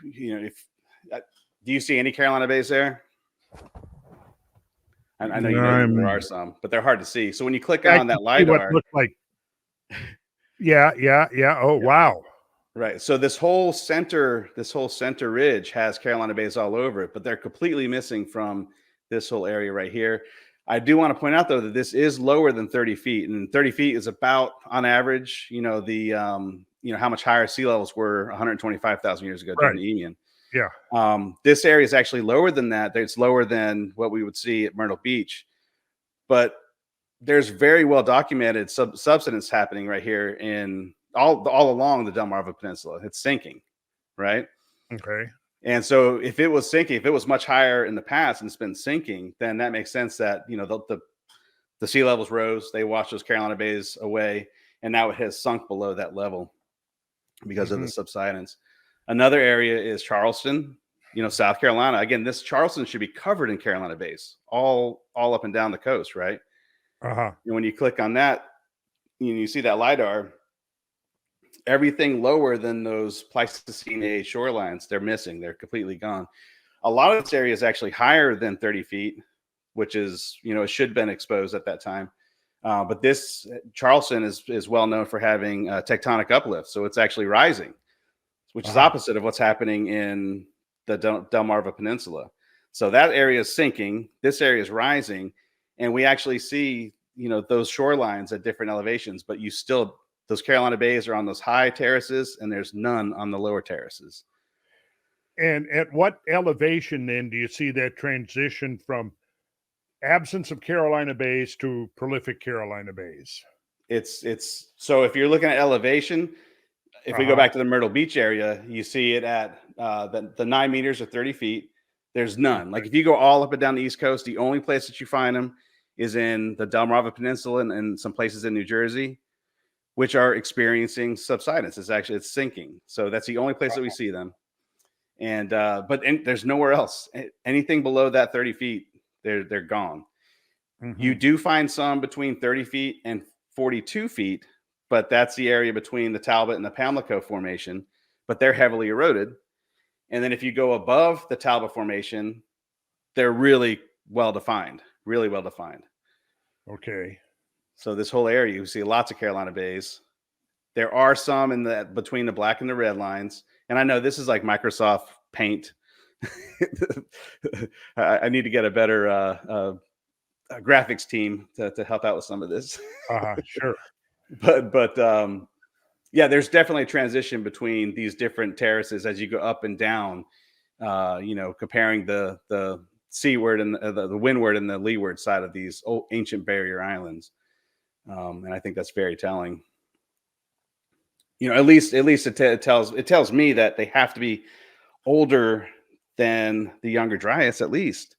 B: you see any Carolina bays there? I know there are some, but they're hard to see. So when you click on that LiDAR,
A: what like, yeah. Oh, wow.
B: Right. So this whole center ridge has Carolina bays all over it, but they're completely missing from this whole area right here. I do want to point out though that this is lower than 30 feet, and 30 feet is about on average, how much higher sea levels were 125,000 years ago during the Eemian.
A: Yeah.
B: This area is actually lower than that. It's lower than what we would see at Myrtle Beach, but there's very well documented subsidence happening right here in all along the Delmarva Peninsula. It's sinking, right?
A: Okay.
B: And so if it was sinking, if it was much higher in the past and it's been sinking, then that makes sense that the sea levels rose, they washed those Carolina bays away, and now it has sunk below that level because of the subsidence. Another area is Charleston, South Carolina. Again, this Charleston should be covered in Carolina bays, all up and down the coast, right? And when you click on that, you see that LiDAR, everything lower than those Pleistocene age shorelines, they're missing. They're completely gone. A lot of this area is actually higher than 30 feet, which is, it should have been exposed at that time. But this Charleston is well known for having tectonic uplift. So it's actually rising, which is opposite of what's happening in the Delmarva Peninsula. So that area is sinking. This area is rising. And we actually see, those shorelines at different elevations, but those Carolina bays are on those high terraces and there's none on the lower terraces.
A: And at what elevation then do you see that transition from absence of Carolina bays to prolific Carolina bays?
B: It's so if you're looking at elevation, if we go back to the Myrtle Beach area, you see it at the 9 meters or 30 feet. There's none. Like if you go all up and down the East Coast, the only place that you find them is in the Delmarva Peninsula and some places in New Jersey, which are experiencing subsidence. It's sinking. So that's the only place that we see them. And but there's nowhere else. Anything below that 30 feet, they're gone. You do find some between 30 feet and 42 feet, but that's the area between the Talbot and the Pamlico Formation, but they're heavily eroded. And then if you go above the Talbot Formation, they're really well defined, really well defined.
A: Okay.
B: So this whole area, you see lots of Carolina bays. There are some in the between the black and the red lines. And I know this is like Microsoft Paint. I need to get a better graphics team to help out with some of this.
A: Sure.
B: but yeah, there's definitely a transition between these different terraces as you go up and down. Comparing the seaward and the windward and the leeward side of these old ancient barrier islands, and I think that's very telling. At least it tells me that they have to be older than the Younger Dryas, at least.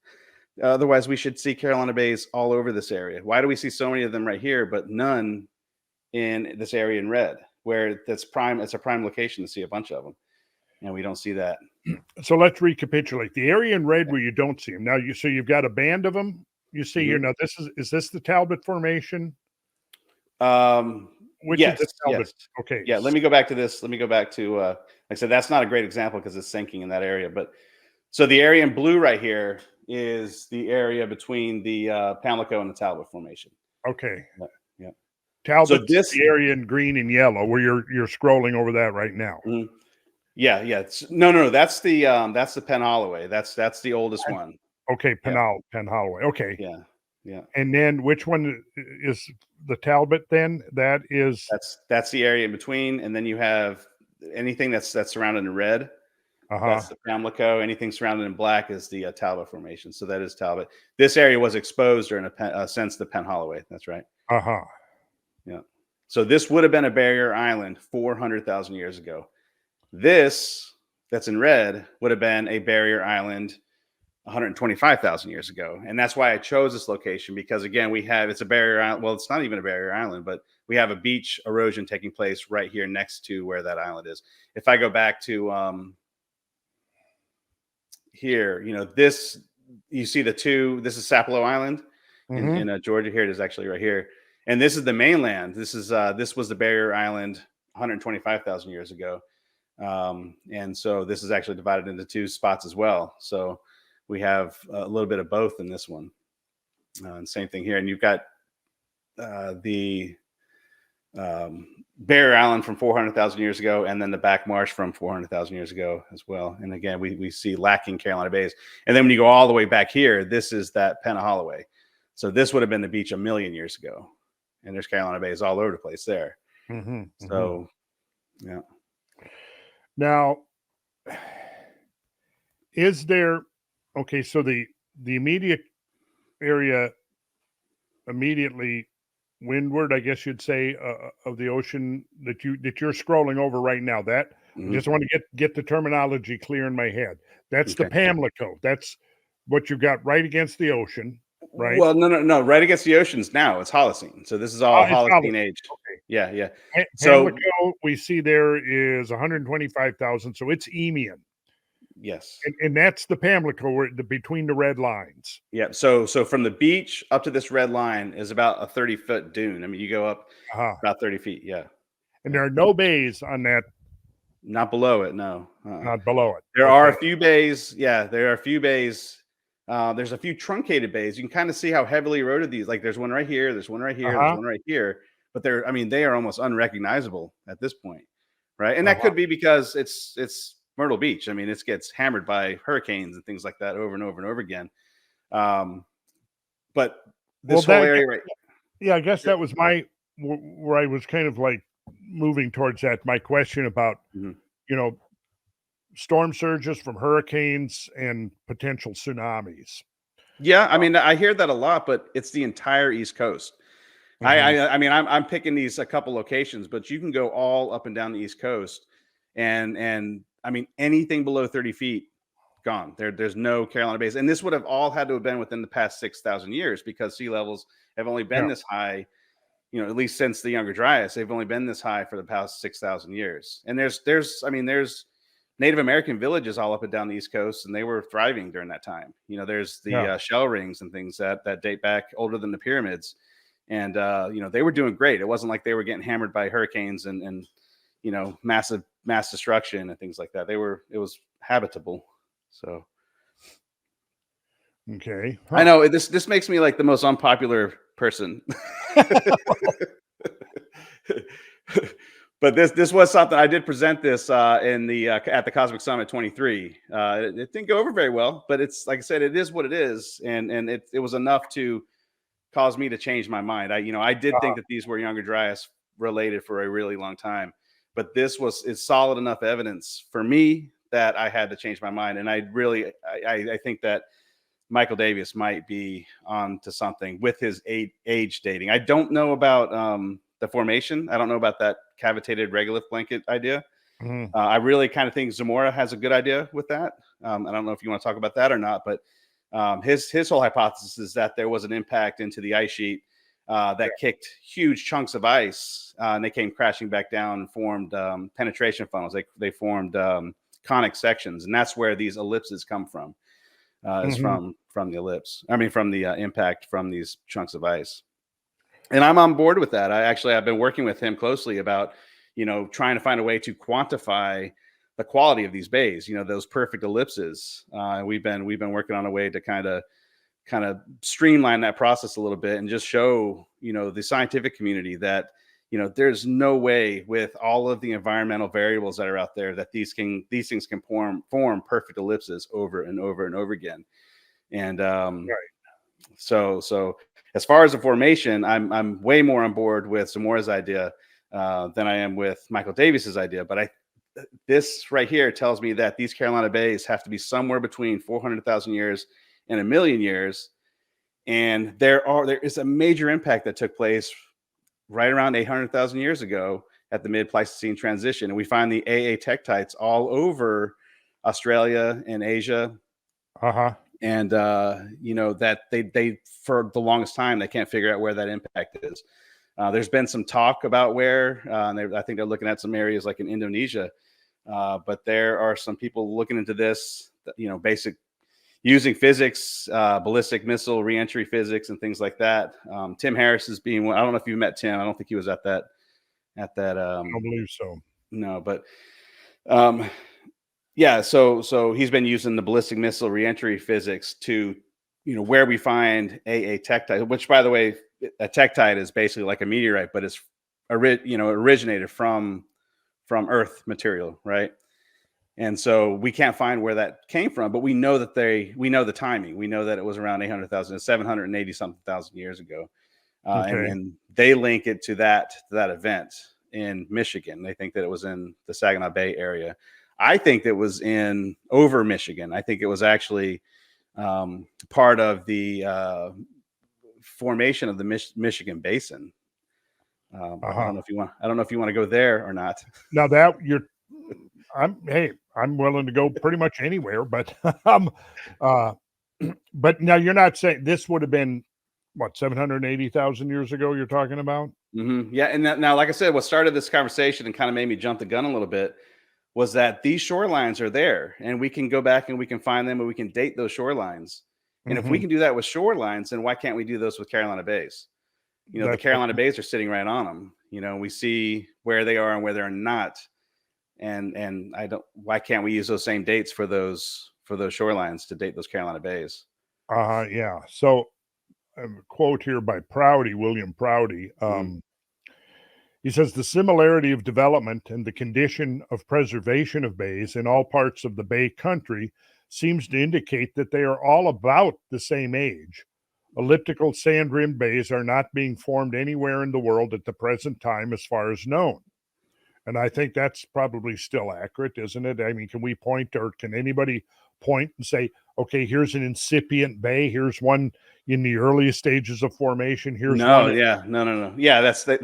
B: Otherwise, we should see Carolina bays all over this area. Why do we see so many of them right here, but none in this area in red, where that's prime? It's a prime location to see a bunch of them, and we don't see that.
A: So let's recapitulate the area in red where you don't see them. Now you've got a band of them you see here. Now is this the Talbot Formation? Which
B: yes,
A: is the Talbot?
B: yes.
A: Okay.
B: Yeah, let me go back to this. Let me go back to like I said, that's not a great example because it's sinking in that area. But so the area in blue right here is the area between the Pamlico and the Talbot Formation.
A: Okay.
B: Yeah.
A: Talbot's the area in green and yellow where you're scrolling over that right now.
B: Mm-hmm. Yeah. No. That's the Penn Holloway. That's the oldest one.
A: Okay, Penn Holloway. Okay.
B: Yeah.
A: And then which one is the Talbot then? That's
B: the area in between. And then you have anything that's surrounded in red. That's the Pamlico. Anything surrounded in black is the Talbot Formation. So that is Talbot. This area was exposed during since the Penn Holloway. That's right. Yeah. So this would have been a barrier island 400,000 years ago. This that's in red would have been a barrier island 125,000 years ago. And that's why I chose this location, because again, it's a barrier island. Well, it's not even a barrier island, but we have a beach erosion taking place right here next to where that island is. If I go back to here, this, you see the two, this is Sapelo Island in Georgia. Here it is, actually right here. And this is the mainland. This was the barrier island 125,000 years ago. And so this is actually divided into two spots as well. So we have a little bit of both in this one. And same thing here. And you've got the barrier island from 400,000 years ago, and then the back marsh from 400,000 years ago as well. And again, we see lacking Carolina bays. And then when you go all the way back here, this is that Penn Holloway. So this would have been the beach 1 million years ago. And there's Carolina bays all over the place there. So, yeah.
A: Now, is there, okay, so the immediate area immediately windward, I guess you'd say, of the ocean that you're scrolling over right now, that I just want to get the terminology clear in my head. That's the Pamlico. That's what you've got right against the ocean, right?
B: Well, no. Right against the oceans now, it's Holocene. So this is all Holocene age. Okay. Yeah.
A: Pamlico, we see there is 125,000. So it's Eemian.
B: Yes.
A: And that's the Pamlico between the red lines.
B: Yeah. So from the beach up to this red line is about a 30-foot dune. I mean, you go up about 30 feet. Yeah.
A: And there are no bays on that.
B: Not below it. No.
A: Not below it.
B: There are a few bays. Yeah. There are a few bays. There's a few truncated bays. You can kind of see how heavily eroded these. Like there's one right here. There's one right here. There's one right here. But they are almost unrecognizable at this point. Right. And that could be because it's Myrtle Beach. I mean, it gets hammered by hurricanes and things like that over and over and over again. But this whole area, right?
A: Yeah, I guess that was where I was kind of like moving towards that. My question about, storm surges from hurricanes and potential tsunamis.
B: Yeah, I mean, I hear that a lot, but it's the entire East Coast. I mean, I'm picking these a couple locations, but you can go all up and down the East Coast, and I mean, anything below 30 feet, gone. There's no Carolina bays. And this would have all had to have been within the past 6,000 years because sea levels have only been this high, at least since the Younger Dryas. They've only been this high for the past 6,000 years. And there's Native American villages all up and down the East Coast, and they were thriving during that time. There's the shell rings and things that date back older than the pyramids. And, they were doing great. It wasn't like they were getting hammered by hurricanes and mass destruction and things like that. It was habitable. So.
A: Okay.
B: I
A: Huh.
B: know this makes me like the most unpopular person. But this was something I did present this in the at the Cosmic Summit 23. It didn't go over very well, but it's like I said, it is what it is, and it was enough to cause me to change my mind. I did think that these were Younger Dryas related for a really long time, but this is solid enough evidence for me that I had to change my mind. And I think that Michael Davis might be on to something with his age dating. I don't know about the formation. I don't know about that cavitated regolith blanket idea.
A: Mhm.
B: I really kind of think Zamora has a good idea with that. I don't know if you want to talk about that or not, but his whole hypothesis is that there was an impact into the ice sheet that kicked huge chunks of ice, and they came crashing back down and formed penetration funnels. They formed conic sections, and that's where these ellipses come from. Is
A: Mhm.
B: from the ellipse. I mean, from the impact from these chunks of ice. And I'm on board with that. I've been working with him closely about, trying to find a way to quantify the quality of these bays. Those perfect ellipses. We've been working on a way to kind of streamline that process a little bit and just show the scientific community that there's no way with all of the environmental variables that are out there that these things can form perfect ellipses over and over and over again. And
A: Right.
B: so as far as the formation, I'm way more on board with Zamora's idea than I am with Michael Davis's idea. But this right here tells me that these Carolina bays have to be somewhere between 400,000 years and 1,000,000 years. And there is a major impact that took place right around 800,000 years ago at the mid-Pleistocene transition. And we find the AA tektites all over Australia and Asia.
A: Uh-huh.
B: And, that they, for the longest time, they can't figure out where that impact is. There's been some talk about where, I think they're looking at some areas like in Indonesia. But there are some people looking into this, basic using physics, ballistic missile reentry physics, and things like that. Tim Harris is being one. I don't know if you met Tim. I don't think he was at that.
A: I don't believe so.
B: No, but yeah. So he's been using the ballistic missile reentry physics to, where we find a tektite. Which, by the way, a tektite is basically like a meteorite, but it's originated from Earth material, right? And so we can't find where that came from, but we know that we know the timing. We know that it was around 800,000, 780 something thousand years ago.
A: Okay.
B: And they link it to that event in Michigan. They think that it was in the Saginaw Bay area. I think it was over Michigan. I think it was actually part of the formation of the Michigan Basin. I
A: Uh-huh.
B: don't know if you want to go there or not.
A: Now I'm willing to go pretty much anywhere, but uh but now you're not saying this would have been what, 780,000 years ago you're talking about?
B: Yeah, and now, like I said, what started this conversation and kind of made me jump the gun a little bit was that these shorelines are there, and we can go back and we can find them, and we can date those shorelines. And if we
A: Mhm.
B: can do that with shorelines, then why can't we do those with Carolina bays? The
A: That's what
B: Carolina bays are sitting right on them. We see where they are and where they're not, and I don't. Why can't we use those same dates for those shorelines to date those Carolina bays?
A: yeah. So a quote here by Prouty, William Prouty.
B: Mhm.
A: He says the similarity of development and the condition of preservation of bays in all parts of the Bay Country seems to indicate that they are all about the same age. Elliptical sand rimmed bays are not being formed anywhere in the world at the present time, as far as known. And I think that's probably still accurate, isn't it? I mean, can we point, or can anybody point and say, okay, here's an incipient bay, here's one in the earliest stages of formation, here's
B: No,
A: one.
B: yeah, no. Yeah, that's the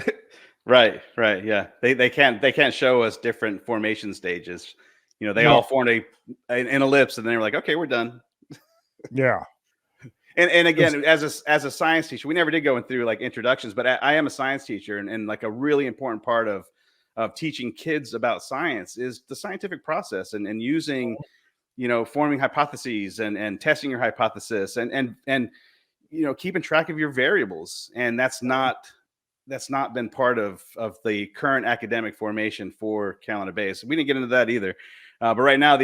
B: right, right. Yeah, they can't show us different formation stages. They
A: No,
B: all formed an ellipse, and then they were like, okay, we're done.
A: yeah.
B: And
A: 'Cause
B: again, as a science teacher, we never did go through like introductions, but I am a science teacher, and like a really important part of teaching kids about science is the scientific process and using forming hypotheses and testing your hypothesis and keeping track of your variables. And that's not been part of the current academic formation for Carolina Bay. So we didn't get into that either. But right now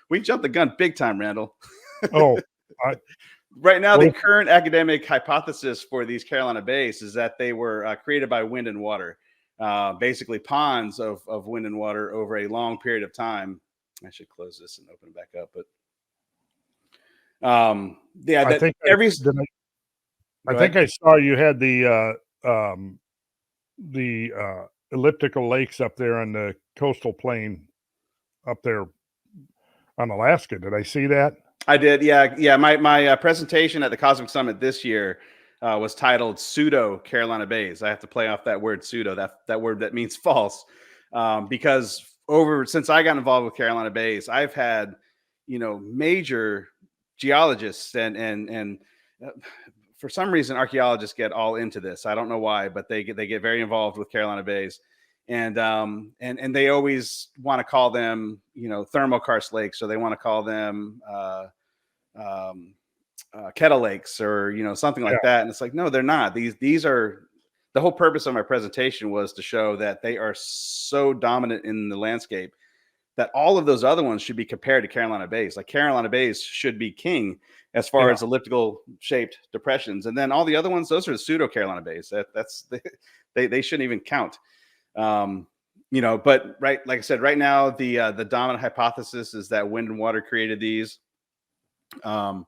B: we jumped the gun big time, Randall.
A: Oh,
B: Right now, the current academic hypothesis for these Carolina bays is that they were created by wind and water, basically ponds of wind and water over a long period of time. I should close this and open it back up, but yeah,
A: I think I saw you had the elliptical lakes up there on the coastal plain up there on Alaska. Did I see that?
B: I did. Yeah. My presentation at the Cosmic Summit this year was titled "Pseudo Carolina Bays." I have to play off that word "pseudo," that word that means false, because since I got involved with Carolina Bays, I've had major geologists and for some reason archaeologists get all into this. I don't know why, but they get very involved with Carolina Bays. And they always want to call them, thermokarst lakes, or they want to call them kettle lakes, or something like that. And it's like, no, they're not. These are, the whole purpose of my presentation was to show that they are so dominant in the landscape that all of those other ones should be compared to Carolina Bays. Like Carolina Bays should be king as far as elliptical shaped depressions, and then all the other ones, those are the pseudo Carolina Bays. They shouldn't even count. But like I said, right now the dominant hypothesis is that wind and water created these. Some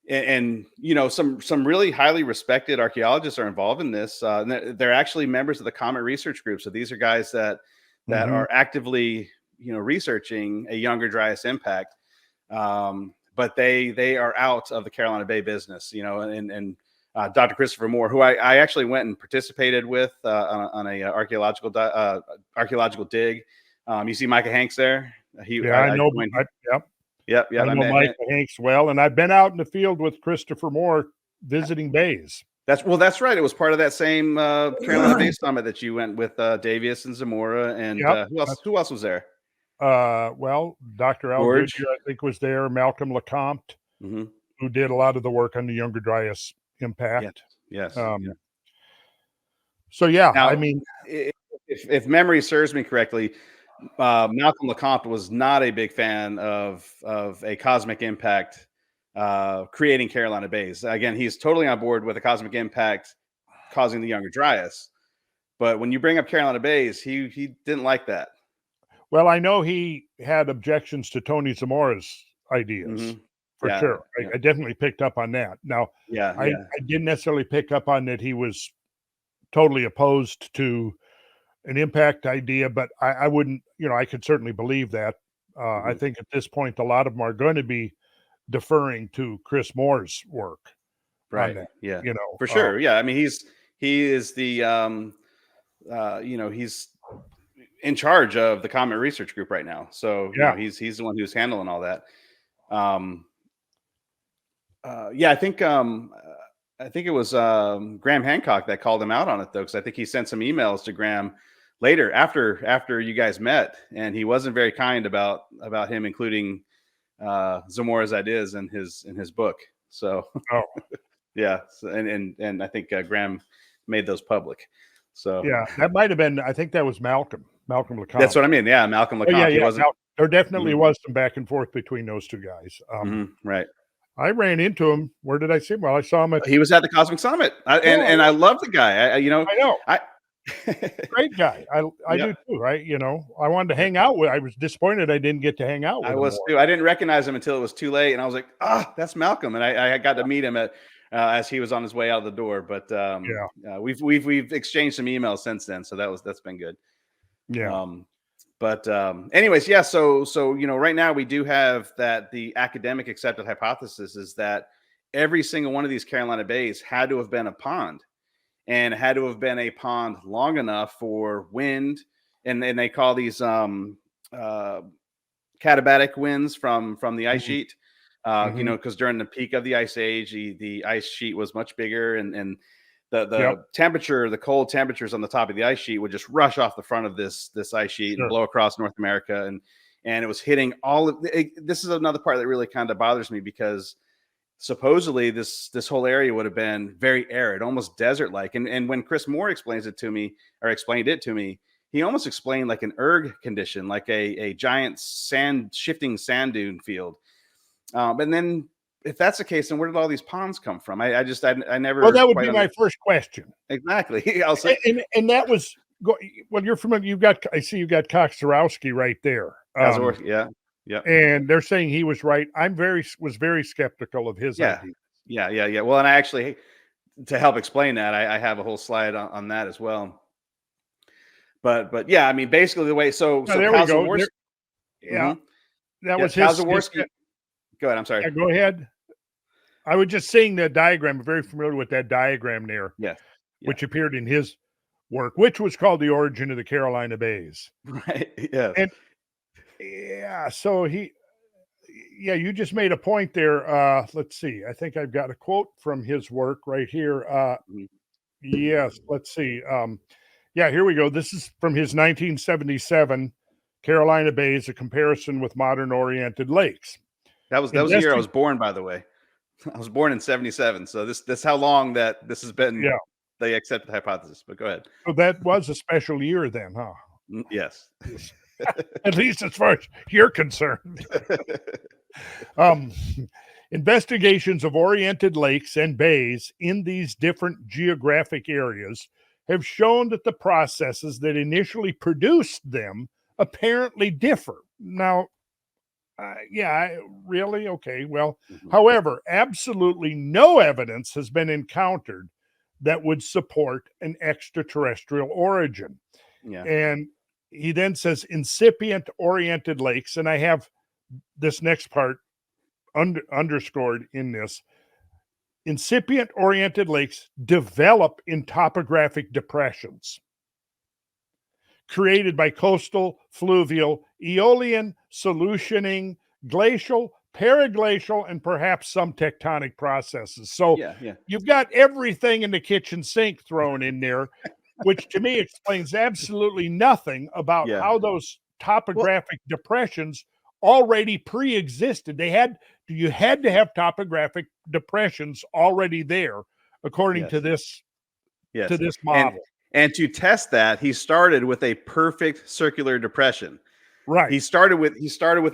B: really highly respected archaeologists are involved in this. They're actually members of the Comet Research Group. So these are guys that are actively researching a Younger Dryas impact. But they are out of the Carolina Bay business, and Dr. Christopher Moore, who I actually went and participated with on a archaeological dig. You see Micah Hanks there?
A: I know.
B: Yep.
A: I know Micah Hanks well, and I've been out in the field with Christopher Moore visiting bays.
B: That's right. It was part of that same Carolina Bay Summit that you went with Davius and Zamora, and who else was there?
A: Dr. Al Goodyear, I think, was there. Malcolm LeCompte, who did a lot of the work on the Younger Dryas impact.
B: Yes.
A: So
B: now,
A: I mean,
B: if memory serves me correctly, Malcolm LeCompte was not a big fan of a cosmic impact creating Carolina Bays. Again, he's totally on board with a cosmic impact causing the Younger Dryas, but when you bring up Carolina Bays, he didn't like that.
A: Well, I know he had objections to Tony Zamora's ideas, for sure. I definitely picked up on that. Now, I didn't necessarily pick up on that he was totally opposed to an impact idea, but I wouldn't, I could certainly believe that. I think at this point, a lot of them are going to be deferring to Chris Moore's work.
B: Right. Yeah. For sure. Yeah. I mean, he is the, he's in charge of the Comet Research Group right now. So he's the one who's handling all that. I think it was Graham Hancock that called him out on it, though, because I think he sent some emails to Graham later after you guys met, and he wasn't very kind about him including Zamora's ideas in his book. So and I think Graham made those public. So
A: that might have been. I think that was Malcolm LeCompte.
B: That's what I mean. Yeah, Malcolm LeCompte.
A: There definitely was some back and forth between those two guys.
B: Right.
A: I ran into him. Where did I see him? Well, I saw him
B: he was at the Cosmic Summit, and I love the guy. I know.
A: Great guy. I do too, right? I wanted to hang out with. I was disappointed I didn't get to hang out with him.
B: I was too. I didn't recognize him until it was too late, and I was like, that's Malcolm. And I got to meet him as he was on his way out the door. But we've exchanged some emails since then, so that's been good.
A: Yeah.
B: But anyways, so right now we do have that the academic accepted hypothesis is that every single one of these Carolina Bays had to have been a pond, and had to have been a pond long enough for wind, and they call these katabatic winds from the ice sheet, because during the peak of the ice age, the ice sheet was much bigger, and the temperature, the cold temperatures on the top of the ice sheet would just rush off the front of this ice sheet and blow across North America. And it was hitting all of this is another part that really kind of bothers me, because supposedly this whole area would have been very arid, almost desert-like. And when Chris Moore explained it to me, he almost explained like an erg condition, like a giant shifting sand dune field. And then if that's the case, then where did all these ponds come from? I never.
A: Well, that would
B: quite
A: be my first question.
B: Exactly. I'll say,
A: And that was well, you're familiar. I see you've got Koxarowski right there.
B: yeah, yeah,
A: And they're saying he was right. Was very skeptical of his
B: yeah,
A: idea.
B: yeah. Well, and I actually, to help explain that, I have a whole slide on that as well. But yeah, I mean, basically the way. So
A: There we go.
B: Yeah,
A: that was his.
B: Go ahead. I'm sorry.
A: Yeah, go ahead. I was just seeing the diagram. I'm very familiar with that diagram there.
B: Yeah.
A: Which appeared in his work, which was called The Origin of the Carolina Bays.
B: Right. Yeah.
A: And so you just made a point there. Let's see. I think I've got a quote from his work right here. Yes, let's see. Here we go. This is from his 1977 Carolina Bays, a comparison with modern oriented lakes.
B: That was the year I was born, by the way. I was born in 77. So this how long that this has been.
A: Yeah.
B: They accept the hypothesis, but go ahead.
A: So that was a special year then, huh?
B: Yes.
A: At least as far as you're concerned. Investigations of oriented lakes and bays in these different geographic areas have shown that the processes that initially produced them apparently differ. Now, really? Okay, well, however, absolutely no evidence has been encountered that would support an extraterrestrial origin.
B: Yeah.
A: And he then says incipient oriented lakes, and I have this next part underscored in this. Incipient oriented lakes develop in topographic depressions created by coastal, fluvial, aeolian, solutioning, glacial, periglacial, and perhaps some tectonic processes. So you've got everything in the kitchen sink thrown in there, which to me explains absolutely nothing about how those topographic depressions already pre-existed. You had to have topographic depressions already there, according to this model.
B: And to test that, he started with a perfect circular depression.
A: Right.
B: He started with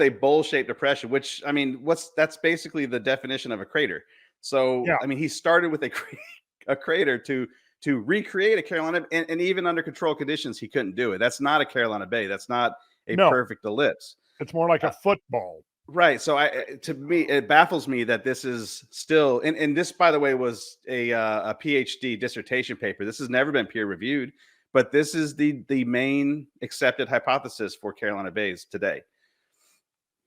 B: a bowl-shaped depression, which, I mean, that's basically the definition of a crater. So, I mean, he started with a crater to recreate a Carolina, and even under controlled conditions, he couldn't do it. That's not a Carolina Bay. That's not a perfect ellipse.
A: It's more like a football.
B: Right. So to me, it baffles me that this is still, and this, by the way, was a PhD dissertation paper. This has never been peer reviewed, but this is the main accepted hypothesis for Carolina Bays today.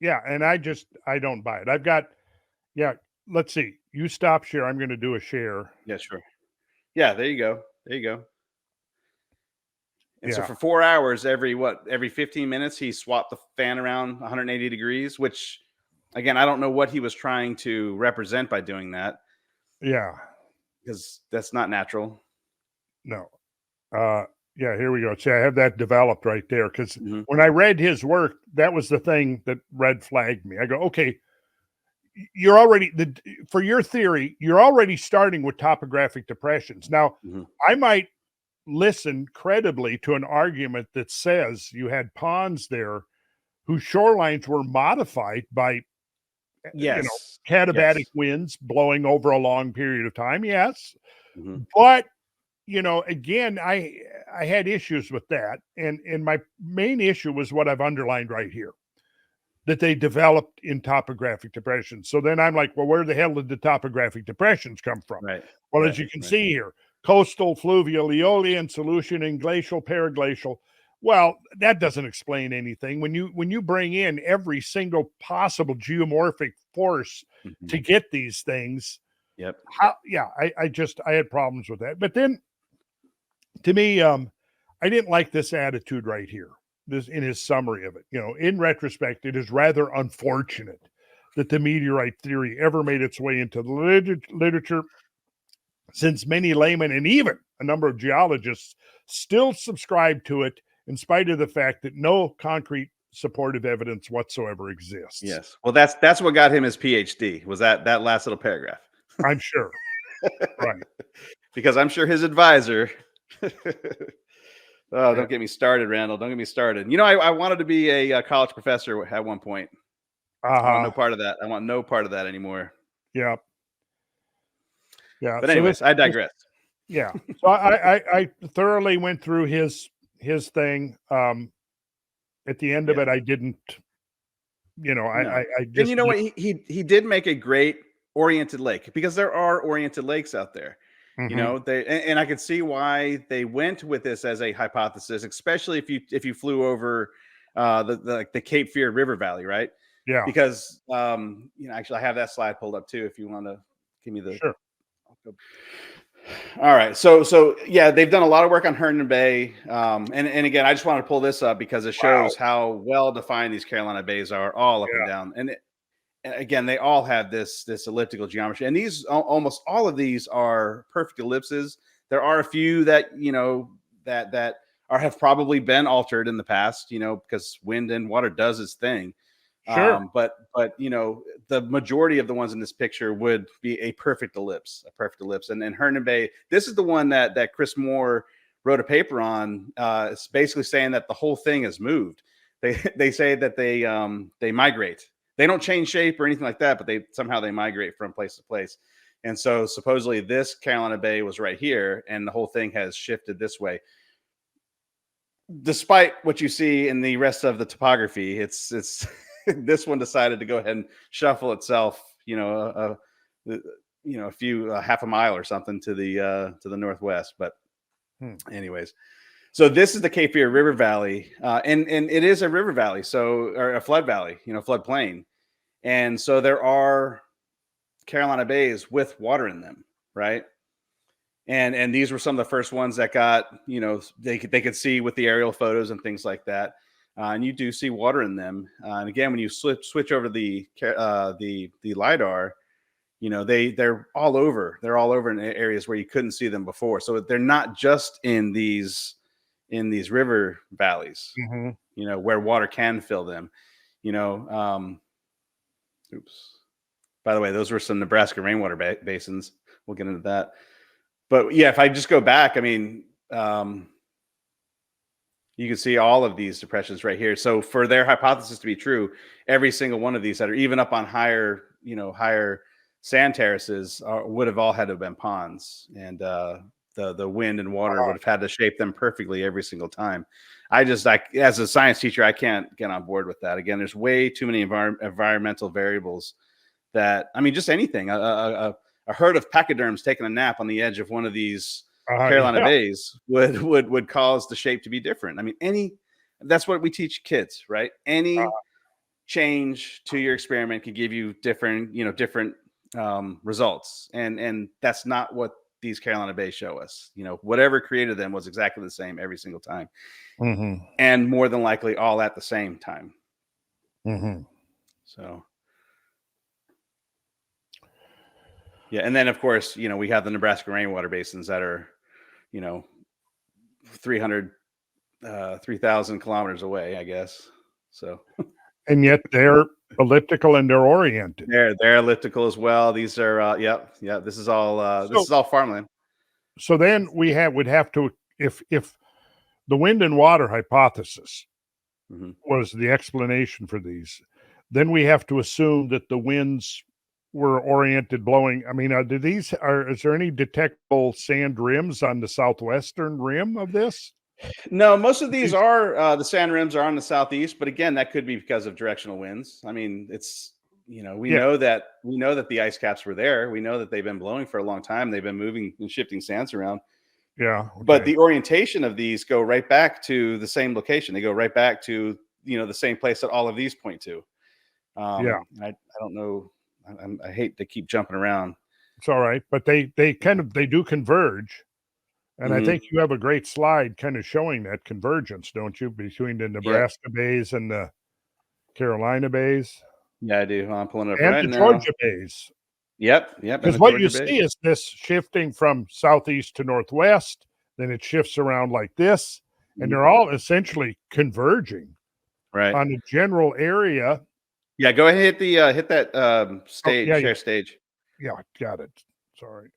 A: Yeah. And I don't buy it. I've got, let's see. You stop share. I'm going to do a share.
B: Yeah, sure. Yeah. There you go. And so for 4 hours, every 15 minutes, he swapped the fan around 180 degrees, which, again, I don't know what he was trying to represent by doing that.
A: Yeah.
B: Because that's not natural.
A: No. Here we go. See, I have that developed right there. Because when I read his work, that was the thing that red flagged me. I go, okay, you're already, for your theory, you're already starting with topographic depressions. Now, I might listen credibly to an argument that says you had ponds there whose shorelines were modified by katabatic winds blowing over a long period of time. Yes. But again, I had issues with that, and my main issue was what I've underlined right here, that they developed in topographic depressions. So then I'm like, well, where the hell did the topographic depressions come from?
B: Right.
A: Well, as you can see here, coastal, fluvial, aeolian, solutioning, glacial, periglacial. Well, that doesn't explain anything. When you bring in every single possible geomorphic force to get these things, I had problems with that. But then, to me, I didn't like this attitude right here. This in his summary of it. In retrospect, it is rather unfortunate that the meteorite theory ever made its way into the literature, since many laymen and even a number of geologists still subscribe to it, in spite of the fact that no concrete supportive evidence whatsoever exists.
B: Yes. Well, that's what got him his PhD, was that last little paragraph.
A: I'm sure. Right.
B: Because I'm sure his advisor. Don't get me started, Randall. Don't get me started. I wanted to be a college professor at one point. I want no part of that. I want no part of that anymore.
A: Yeah. Yeah.
B: But
A: So
B: anyways, I digress.
A: yeah. So I thoroughly went through his thing. At the end of
B: Yeah.
A: it, I didn't,
B: No.
A: I
B: And
A: just
B: you know what? He did make a great oriented lake, because there are oriented lakes out there. You
A: Mhm.
B: know, and I could see why they went with this as a hypothesis, especially if you flew over the Cape Fear River Valley, right?
A: Yeah.
B: Because actually I have that slide pulled up too if you want to give me the.
A: Sure.
B: All right, so yeah, they've done a lot of work on Herndon Bay, and again, I just wanted to pull this up because it
A: Wow.
B: shows how well defined these Carolina bays are, all up and
A: Yeah.
B: down. And again, they all have this elliptical geometry, and these almost all of these are perfect ellipses. There are a few that that have probably been altered in the past, because wind and water does its thing.
A: Sure.
B: But the majority of the ones in this picture would be a perfect ellipse, And Herndon Bay, this is the one that Chris Moore wrote a paper on. It's basically saying that the whole thing has moved. They say that they migrate. They don't change shape or anything like that, but they somehow migrate from place to place. And so supposedly this Carolina Bay was right here, and the whole thing has shifted this way. Despite what you see in the rest of the topography, it's this one decided to go ahead and shuffle itself, a few half a mile or something to the northwest. But anyways, so this is the Cape Fear River Valley, and it is a river valley, or a flood valley, floodplain, and so there are Carolina bays with water in them, right? And these were some of the first ones that got, they could see with the aerial photos and things like that. And you do see water in them. And again, when you switch over the lidar, they're all over. They're all over in areas where you couldn't see them before. So they're not just in these river valleys,
A: Mhm.
B: where water can fill them. Oops. By the way, those were some Nebraska rainwater basins. We'll get into that. But yeah, if I just go back, I mean, you can see all of these depressions right here. So for their hypothesis to be true, every single one of these that are even up on higher sand terraces would have all had to have been ponds, and the wind and water would have had to shape them perfectly every single time. As a science teacher, I can't get on board with that. Again, there's way too many environmental variables that, I mean, just anything. A herd of pachyderms taking a nap on the edge of one of these Carolina bays would cause the shape to be different. I mean, that's what we teach kids, right? Any change to your experiment could give you different results, and that's not what these Carolina bays show us. Whatever created them was exactly the same every single time, and more than likely all at the same time. So. Yeah, and then of course, we have the Nebraska rainwater basins that are, 3,000 kilometers away, I guess. So,
A: and yet they're elliptical and they're oriented.
B: They're elliptical as well. These are, This is all farmland.
A: So then would have to, if the wind and water hypothesis was the explanation for these, then we have to assume that the winds were oriented blowing. I mean, is there any detectable sand rims on the southwestern rim of this?
B: No, most of these are the sand rims are on the southeast, but again, that could be because of directional winds. I mean, it's we know that the ice caps were there. We know that they've been blowing for a long time. They've been moving and shifting sands around.
A: Yeah, okay.
B: But the orientation of these go right back to the same location. They go right back to the same place that all of these point to. I don't know. I hate to keep jumping around.
A: It's all right, but they do converge. And I think you have a great slide kind of showing that convergence, don't you, between the Nebraska bays and the Carolina bays?
B: Yeah, I do. I'm pulling it up
A: and
B: right
A: the
B: now.
A: Georgia bays.
B: Yep.
A: Because what you see is this shifting from southeast to northwest, then it shifts around like this, and they're all essentially converging on a general area.
B: Yeah, go ahead and hit that stage, share stage.
A: Yeah, got it. Sorry.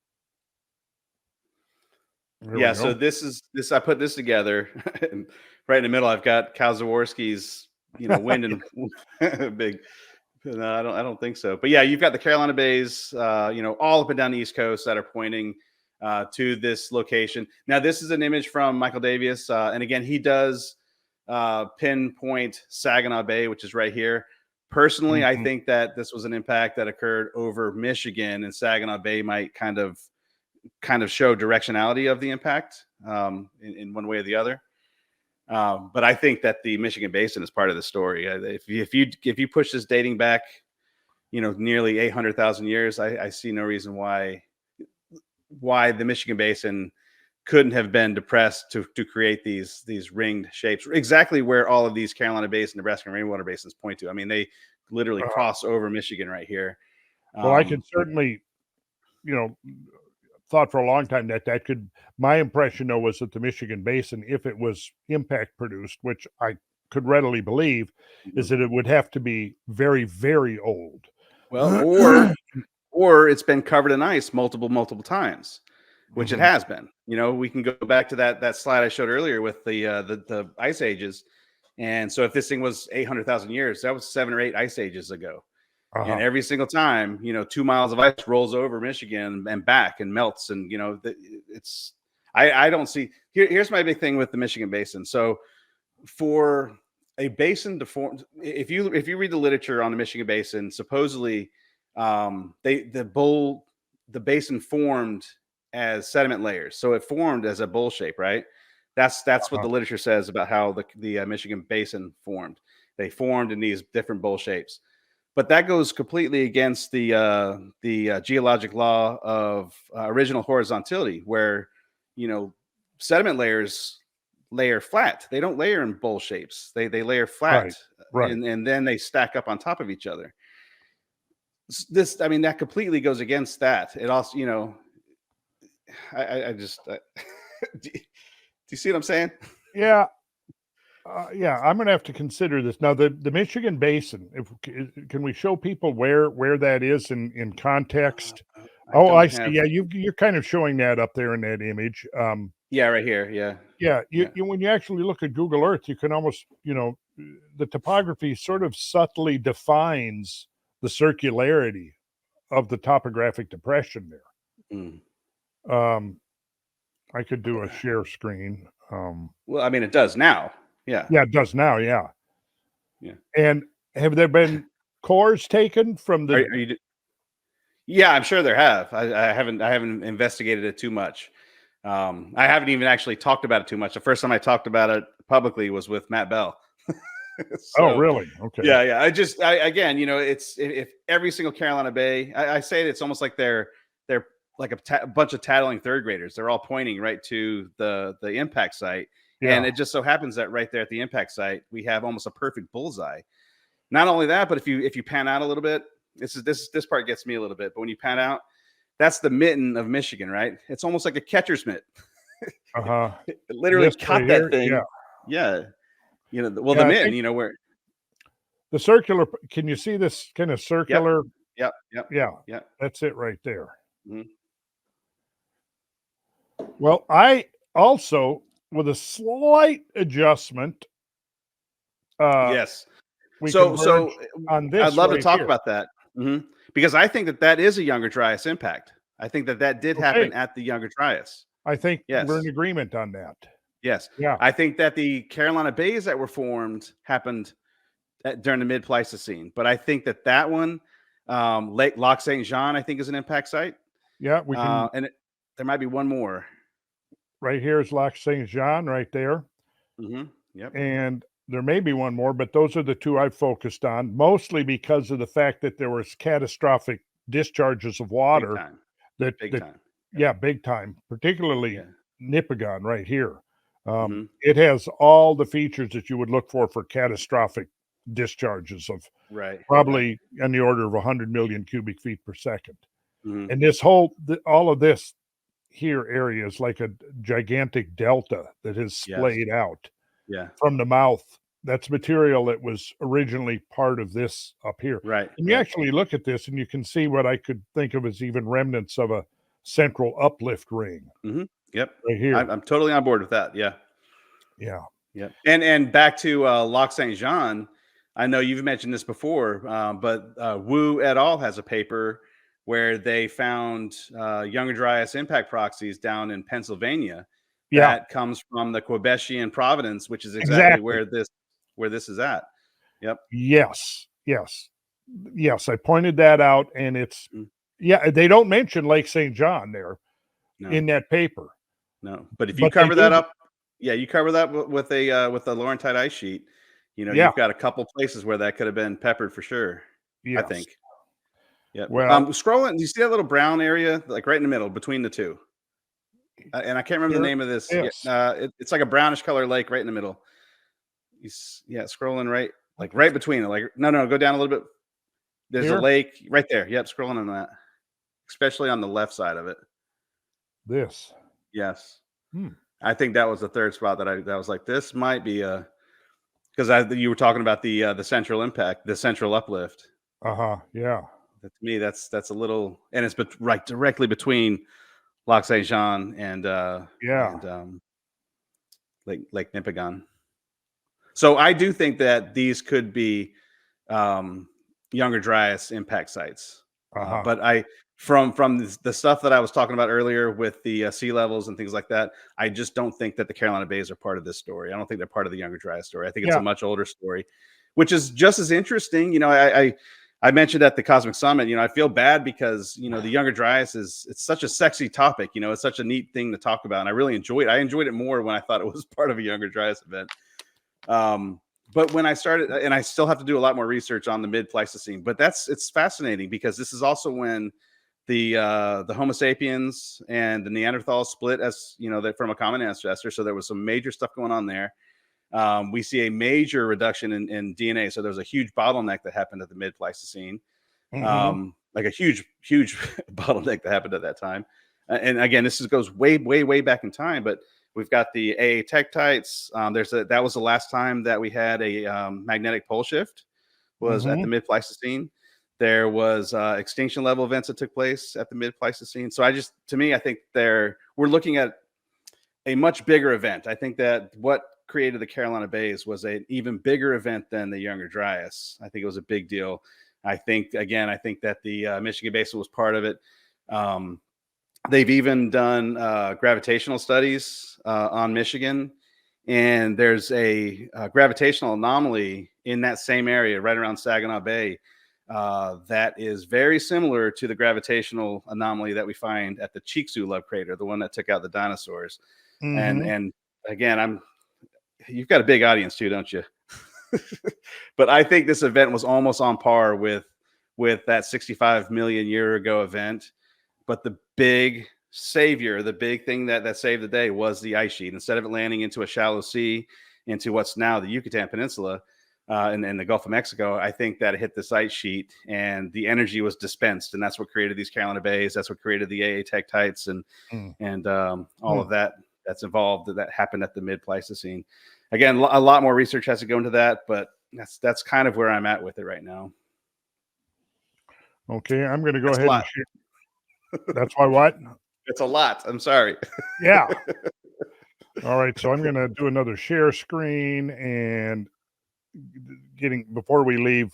B: There so this I put this together. Right in the middle, I've got Cal Zaworski's, wind and big No, I don't think so. But yeah, you've got the Carolina Bays, all up and down the East Coast that are pointing to this location. Now, this is an image from Michael Davies, and again, he does pinpoint Saginaw Bay, which is right here. Personally, I think that this was an impact that occurred over Michigan, and Saginaw Bay might kind of show directionality of the impact in one way or the other. But I think that the Michigan Basin is part of the story. If you push this dating back, nearly 800,000 years, I see no reason why the Michigan Basin couldn't have been depressed to create these ringed shapes, exactly where all of these Carolina Basin, Nebraska, and rainwater basins point to. I mean, they literally cross over Michigan right here.
A: Well, I could certainly, thought for a long time that could. My impression, though, was that the Michigan Basin, if it was impact produced, which I could readily believe, is that it would have to be very, very old.
B: Well, or it's been covered in ice multiple times, which it has been. We can go back to that slide I showed earlier with the ice ages. And so if this thing was 800,000 years, that was 7 or 8 ice ages ago. And every single time, 2 miles of ice rolls over Michigan and back and melts. And, I don't see, here's my big thing with the Michigan Basin. So for a basin to form, if you read the literature on the Michigan Basin, supposedly the basin formed as sediment layers. So it formed as a bowl shape, right? That's what the literature says about how the Michigan Basin formed. They formed in these different bowl shapes. But that goes completely against the geologic law of original horizontality, where sediment layers layer flat. They don't layer in bowl shapes. They layer flat,
A: right.
B: And then they stack up on top of each other. That completely goes against that. It also, I just do you see what I'm saying?
A: Yeah. I'm going to have to consider this. Now, the Michigan Basin, can we show people where that is in context? I see. Yeah, you're kind of showing that up there in that image.
B: Yeah, right here. Yeah.
A: When you actually look at Google Earth, you can almost, the topography sort of subtly defines the circularity of the topographic depression there. I could do a share screen.
B: Well, I mean, it does now. Yeah.
A: Yeah, it does now. Yeah. And have there been cores taken from the?
B: Yeah, I'm sure there have. I haven't investigated it too much. I haven't even actually talked about it too much. The first time I talked about it publicly was with Matt Bell.
A: Oh, really? Okay.
B: Yeah. Again, it's if every single Carolina Bay, I say it's almost like they're like a bunch of tattling third graders. They're all pointing right to the impact site. Yeah. And it just so happens that right there at the impact site, we have almost a perfect bullseye. Not only that, but if you pan out a little bit, this part gets me a little bit. But when you pan out, that's the mitten of Michigan, right? It's almost like a catcher's mitt. It literally caught that thing. Yeah. The mitten, where
A: the circular. Can you see this kind of circular?
B: Yep.
A: Yeah. That's it right there.
B: Mm-hmm.
A: Well, I also, with a slight adjustment.
B: Yes. So
A: on this,
B: I'd love to talk about that because I think that is a Younger Dryas impact. I think that did happen at the Younger Dryas.
A: I think we're in agreement on that.
B: Yes.
A: Yeah.
B: I think that the Carolina Bays that were formed happened during the mid-Pleistocene, but I think that one, Lake Lac Saint Jean, I think is an impact site.
A: Yeah, we can.
B: And there might be one more.
A: Right here is Lac Saint Jean, right there.
B: Yep.
A: And there may be one more, but those are the two I've focused on, mostly because of the fact that there was catastrophic discharges of water.
B: Big time.
A: Yeah, big time, particularly Nipigon right here. It has all the features that you would look for catastrophic discharges of probably in the order of 100 million cubic feet per second. And this all of this here area is like a gigantic delta that has splayed out from the mouth. That's material that was originally part of this up here.
B: Right.
A: And you actually look at this and you can see what I could think of as even remnants of a central uplift ring.
B: Yep.
A: Right here.
B: I'm totally on board with that. Yeah.
A: Yeah.
B: And back to Lac Saint Jean, I know you've mentioned this before, but Wu et al. Has a paper where they found Younger Dryas impact proxies down in Pennsylvania
A: Yeah,
B: that comes from the Quebecian province, which is exactly
A: exactly.
B: where this is at. Yep.
A: Yes, yes, yes. I pointed that out, and it's
B: Mm.
A: yeah. They don't mention Lake St. John there
B: No,
A: in that paper,
B: no. But if you
A: but they
B: cover that
A: do.
B: up, yeah, you cover that with a Laurentide ice sheet.
A: Yeah.
B: You've got a couple places where that could have been peppered for sure. I
A: Yes.
B: think. Yep.
A: Well,
B: Scrolling, do you see that little brown area, like right in the middle between the two? And I can't remember the
A: here.
B: name of this. Yeah,
A: Yes.
B: it's like a brownish color lake right in the middle. Yeah, scrolling right, like
A: Okay.
B: right between it. Like no, go down a little bit. There's a
A: Here.
B: lake right there. Yep, scrolling on that, especially on the left side of it.
A: This.
B: Yes,
A: Hmm.
B: I think that was the third spot that was like this might be a because you were talking about the central impact, the central uplift.
A: Uh-huh. Yeah.
B: To me, that's a little, and it's right directly between Lac Saint Jean
A: Yeah.
B: and Lake Nipigon. So I do think that these could be Younger Dryas impact sites.
A: Uh-huh.
B: But from the stuff that I was talking about earlier with the sea levels and things like that, I just don't think that the Carolina Bays are part of this story. I don't think they're part of the Younger Dryas story. I think it's a
A: Yeah.
B: much older story, which is just as interesting. I mentioned at the Cosmic Summit, I feel bad because the Younger Dryas it's such a sexy topic. It's such a neat thing to talk about, and I really enjoyed it. I enjoyed it more when I thought it was part of a Younger Dryas event. But when I started, and I still have to do a lot more research on the mid-Pleistocene, but it's fascinating because this is also when the Homo sapiens and the Neanderthals split, as from a common ancestor. So there was some major stuff going on there. We see a major reduction in DNA. So there's a huge bottleneck that happened at the mid-Pleistocene,
A: Mm-hmm.
B: like a huge bottleneck that happened at that time. And again, this goes way, way, way back in time, but we've got the AA tektites. That was the last time that we had a magnetic pole shift was at
A: Mm-hmm.
B: the mid-Pleistocene. There was extinction level events that took place at the mid-Pleistocene. So to me, I think we're looking at a much bigger event. I think that what created the Carolina Bays was an even bigger event than the Younger Dryas. I think it was a big deal. I think that the Michigan Basin was part of it. They've even done gravitational studies on Michigan, and there's a gravitational anomaly in that same area right around Saginaw Bay that is very similar to the gravitational anomaly that we find at the Chicxulub Love Crater, the one that took out the dinosaurs.
A: Mm-hmm.
B: And again, you've got a big audience too, don't you? But I think this event was almost on par with that 65 million year ago event. But the big savior, the big thing that saved the day was the ice sheet. Instead of it landing into a shallow sea, into what's now the Yucatan Peninsula and the Gulf of Mexico, I think that it hit this ice sheet and the energy was dispensed. And that's what created these Carolina Bays. That's what created the AA tektites and all of that's involved that happened at the mid-Pleistocene. Again, a lot more research has to go into that, but that's kind of where I'm at with it right now.
A: Okay, I'm going to go
B: That's a
A: ahead and
B: lot.
A: share. That's why what?
B: It's a lot. I'm sorry.
A: Yeah. All right, so I'm going to do another share screen and before we leave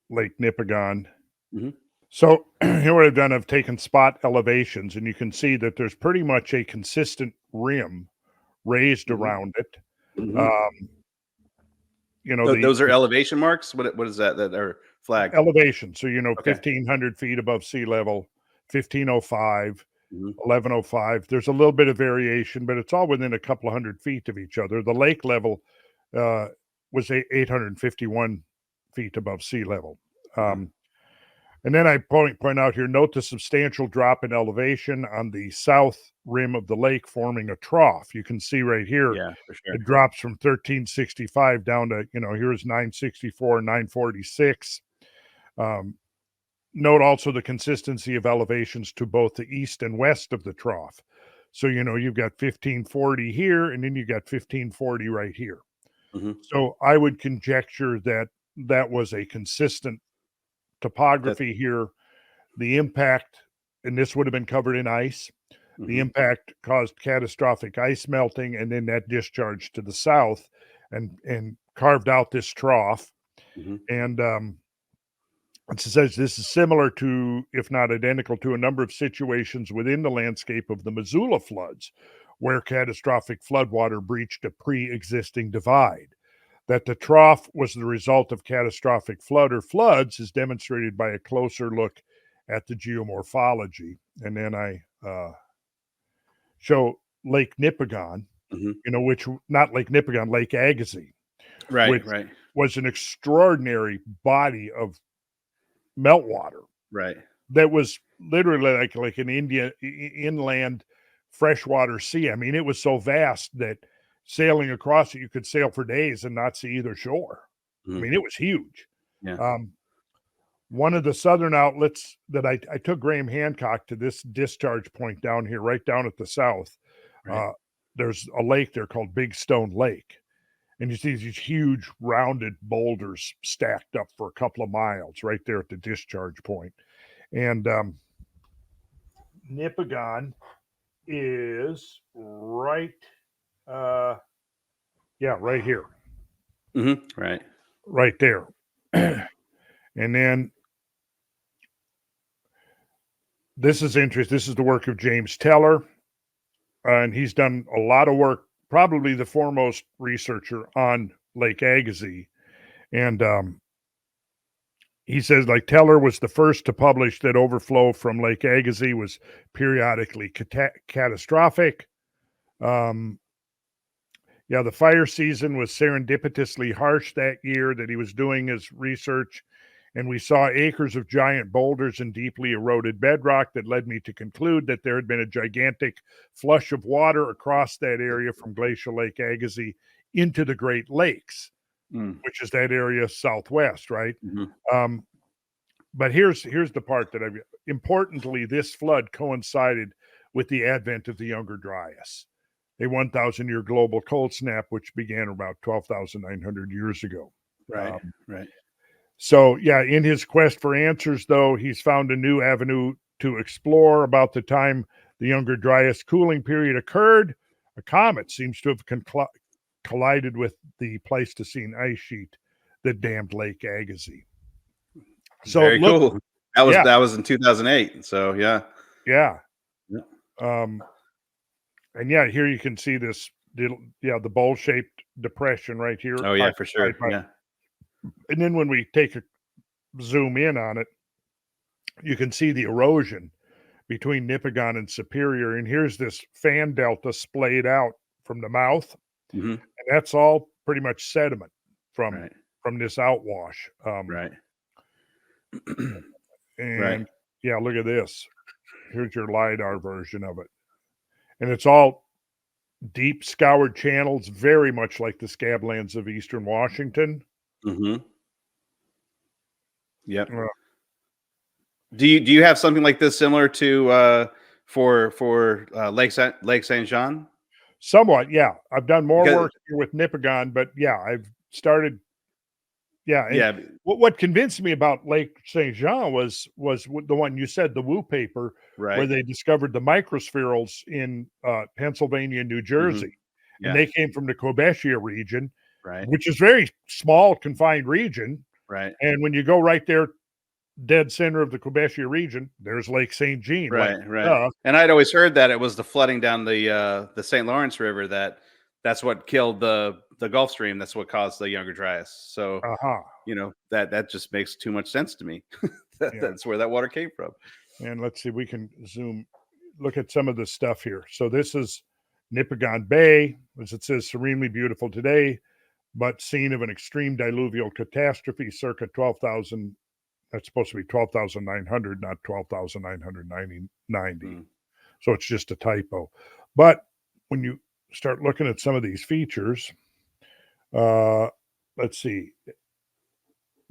A: Lake Nipigon.
B: Mhm.
A: So here what I've done, I've taken spot elevations, and you can see that there's pretty much a consistent rim raised
B: Mhm.
A: around it.
B: Mhm.
A: The
B: Those are elevation marks. What is that are flag?
A: elevation. So,
B: Okay.
A: 1,500 feet above sea level, 1,505,
B: Mhm.
A: 1105. There's a little bit of variation, but it's all within a couple of hundred feet of each other. The lake level was 851 feet above sea level. And then I point out here, note the substantial drop in elevation on the south rim of the lake, forming a trough. You can see right here,
B: Yeah, for sure.
A: it drops from 1365 down to, here's 964, 946. Note also the consistency of elevations to both the east and west of the trough. So, you've got 1540 here, and then you got 1540 right here.
B: Mhm.
A: So I would conjecture that was a consistent topography here. The impact, and this would have been covered in ice, the impact caused catastrophic ice melting, and then that discharged to the south and carved out this trough.
B: Mhm.
A: And it says this is similar to, if not identical to, a number of situations within the landscape of the Missoula floods, where catastrophic floodwater breached a pre-existing divide. That the trough was the result of catastrophic flood or floods is demonstrated by a closer look at the geomorphology. And then I show Lake Nipigon,
B: Mhm.
A: which, not Lake Nipigon, Lake Agassiz,
B: Right,
A: which
B: right,
A: was an extraordinary body of meltwater
B: right.
A: that was literally like an inland freshwater sea. I mean, it was so vast that sailing across it, you could sail for days and not see either shore. I
B: Mhm.
A: mean, it was huge.
B: Yeah.
A: One of the southern outlets that I took Graham Hancock to this discharge point down here, right down at the south.
B: Right.
A: There's a lake there called Big Stone Lake. And you see these huge rounded boulders stacked up for a couple of miles right there at the discharge point. And Nipigon is right, right here,
B: Right.
A: right there. And then this is interesting. This is the work of James Teller, and he's done a lot of work, probably the foremost researcher on Lake Agassiz. And he says, like, Teller was the first to publish that overflow from Lake Agassiz was periodically catastrophic. The fire season was serendipitously harsh that year that he was doing his research, and we saw acres of giant boulders and deeply eroded bedrock that led me to conclude that there had been a gigantic flush of water across that area from glacial Lake Agassiz into the Great Lakes, which is that area southwest, right?
B: Mhm.
A: But here's the part that importantly, this flood coincided with the advent of the Younger Dryas, a 1,000-year global cold snap, which began about 12,900 years ago.
B: Right. Right.
A: So, yeah, in his quest for answers, though, he's found a new avenue to explore. About the time the Younger Dryas cooling period occurred, a comet seems to have collided with the Pleistocene ice sheet that dammed Lake Agassiz. So
B: Very
A: look,
B: cool.
A: yeah,
B: That was in 2008. So yeah.
A: yeah.
B: Yeah.
A: And yeah, here you can see this, the bowl-shaped depression right here.
B: Oh yeah, for sure. Yeah.
A: And then when we take a zoom in on it, you can see the erosion between Nipigon and Superior. And here's this fan delta splayed out from the mouth.
B: Mhm.
A: And that's all pretty much sediment from
B: Right.
A: this outwash.
B: Right.
A: And
B: Right.
A: yeah, look at this. Here's your LiDAR version of it. And it's all deep scoured channels, very much like the scablands of eastern Washington.
B: Mhm. Yep.
A: Uh,
B: Do you have something like this similar to for Lake Saint Jean?
A: Somewhat, yeah. I've done more
B: Because
A: work here with Nipigon, but yeah, I've started. Yeah, and
B: yeah,
A: what convinced me about Lake Saint Jean was the one you said, the Wu paper, where
B: right.
A: they discovered the microspherules in Pennsylvania and New
B: Mhm.
A: Jersey, and
B: Yeah.
A: they came from the Quebecia region,
B: Right.
A: which is very small, confined region.
B: Right.
A: And when you go right there, dead center of the Quebecia region, there's Lake Saint Jean. Like,
B: Right. Right. And I'd always heard that it was the flooding down the St. Lawrence River that's what killed the Gulf Stream. That's what caused the Younger Dryas. So
A: uh-huh.
B: that just makes too much sense to me.
A: Yeah.
B: That's where that water came from.
A: And let's see, we can look at some of this stuff here. So this is Nipigon Bay, as it says, serenely beautiful today, but scene of an extreme diluvial catastrophe circa 12,000. That's supposed to be 12,900, not 12,990. So it's just a typo. But when you start looking at some of these features, let's see,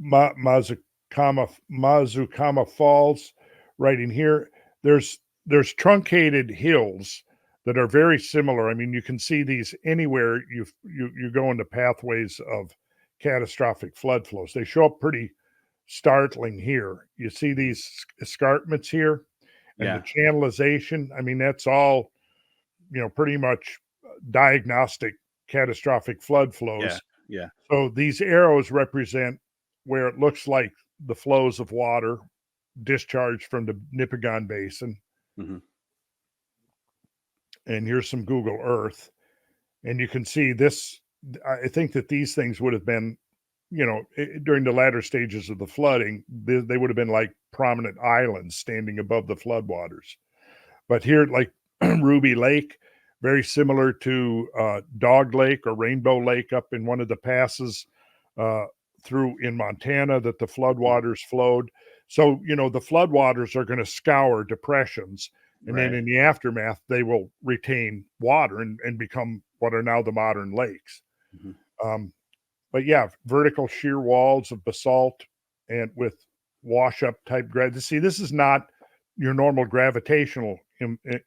A: Mazukama Falls, right in here. There's truncated hills that are very similar. I mean, you can see these anywhere you go into pathways of catastrophic flood flows. They show up pretty startling here. You see these escarpments here and the channelization. I mean, that's all, pretty much diagnostic catastrophic flood flows.
B: Yeah. Yeah.
A: So these arrows represent where it looks like the flows of water discharged from the Nipigon Basin.
B: Mhm.
A: And here's some Google Earth. And you can see this. I think that these things would have been, during the latter stages of the flooding, they would have been like prominent islands standing above the floodwaters. But here, like Ruby Lake, very similar to Dog Lake or Rainbow Lake up in one of the passes through in Montana that the floodwaters flowed. So, the floodwaters are going to scour depressions. And then
B: Right.
A: in the aftermath, they will retain water and become what are now the modern lakes.
B: Mhm.
A: But yeah, vertical shear walls of basalt and with wash up type see, this is not your normal gravitational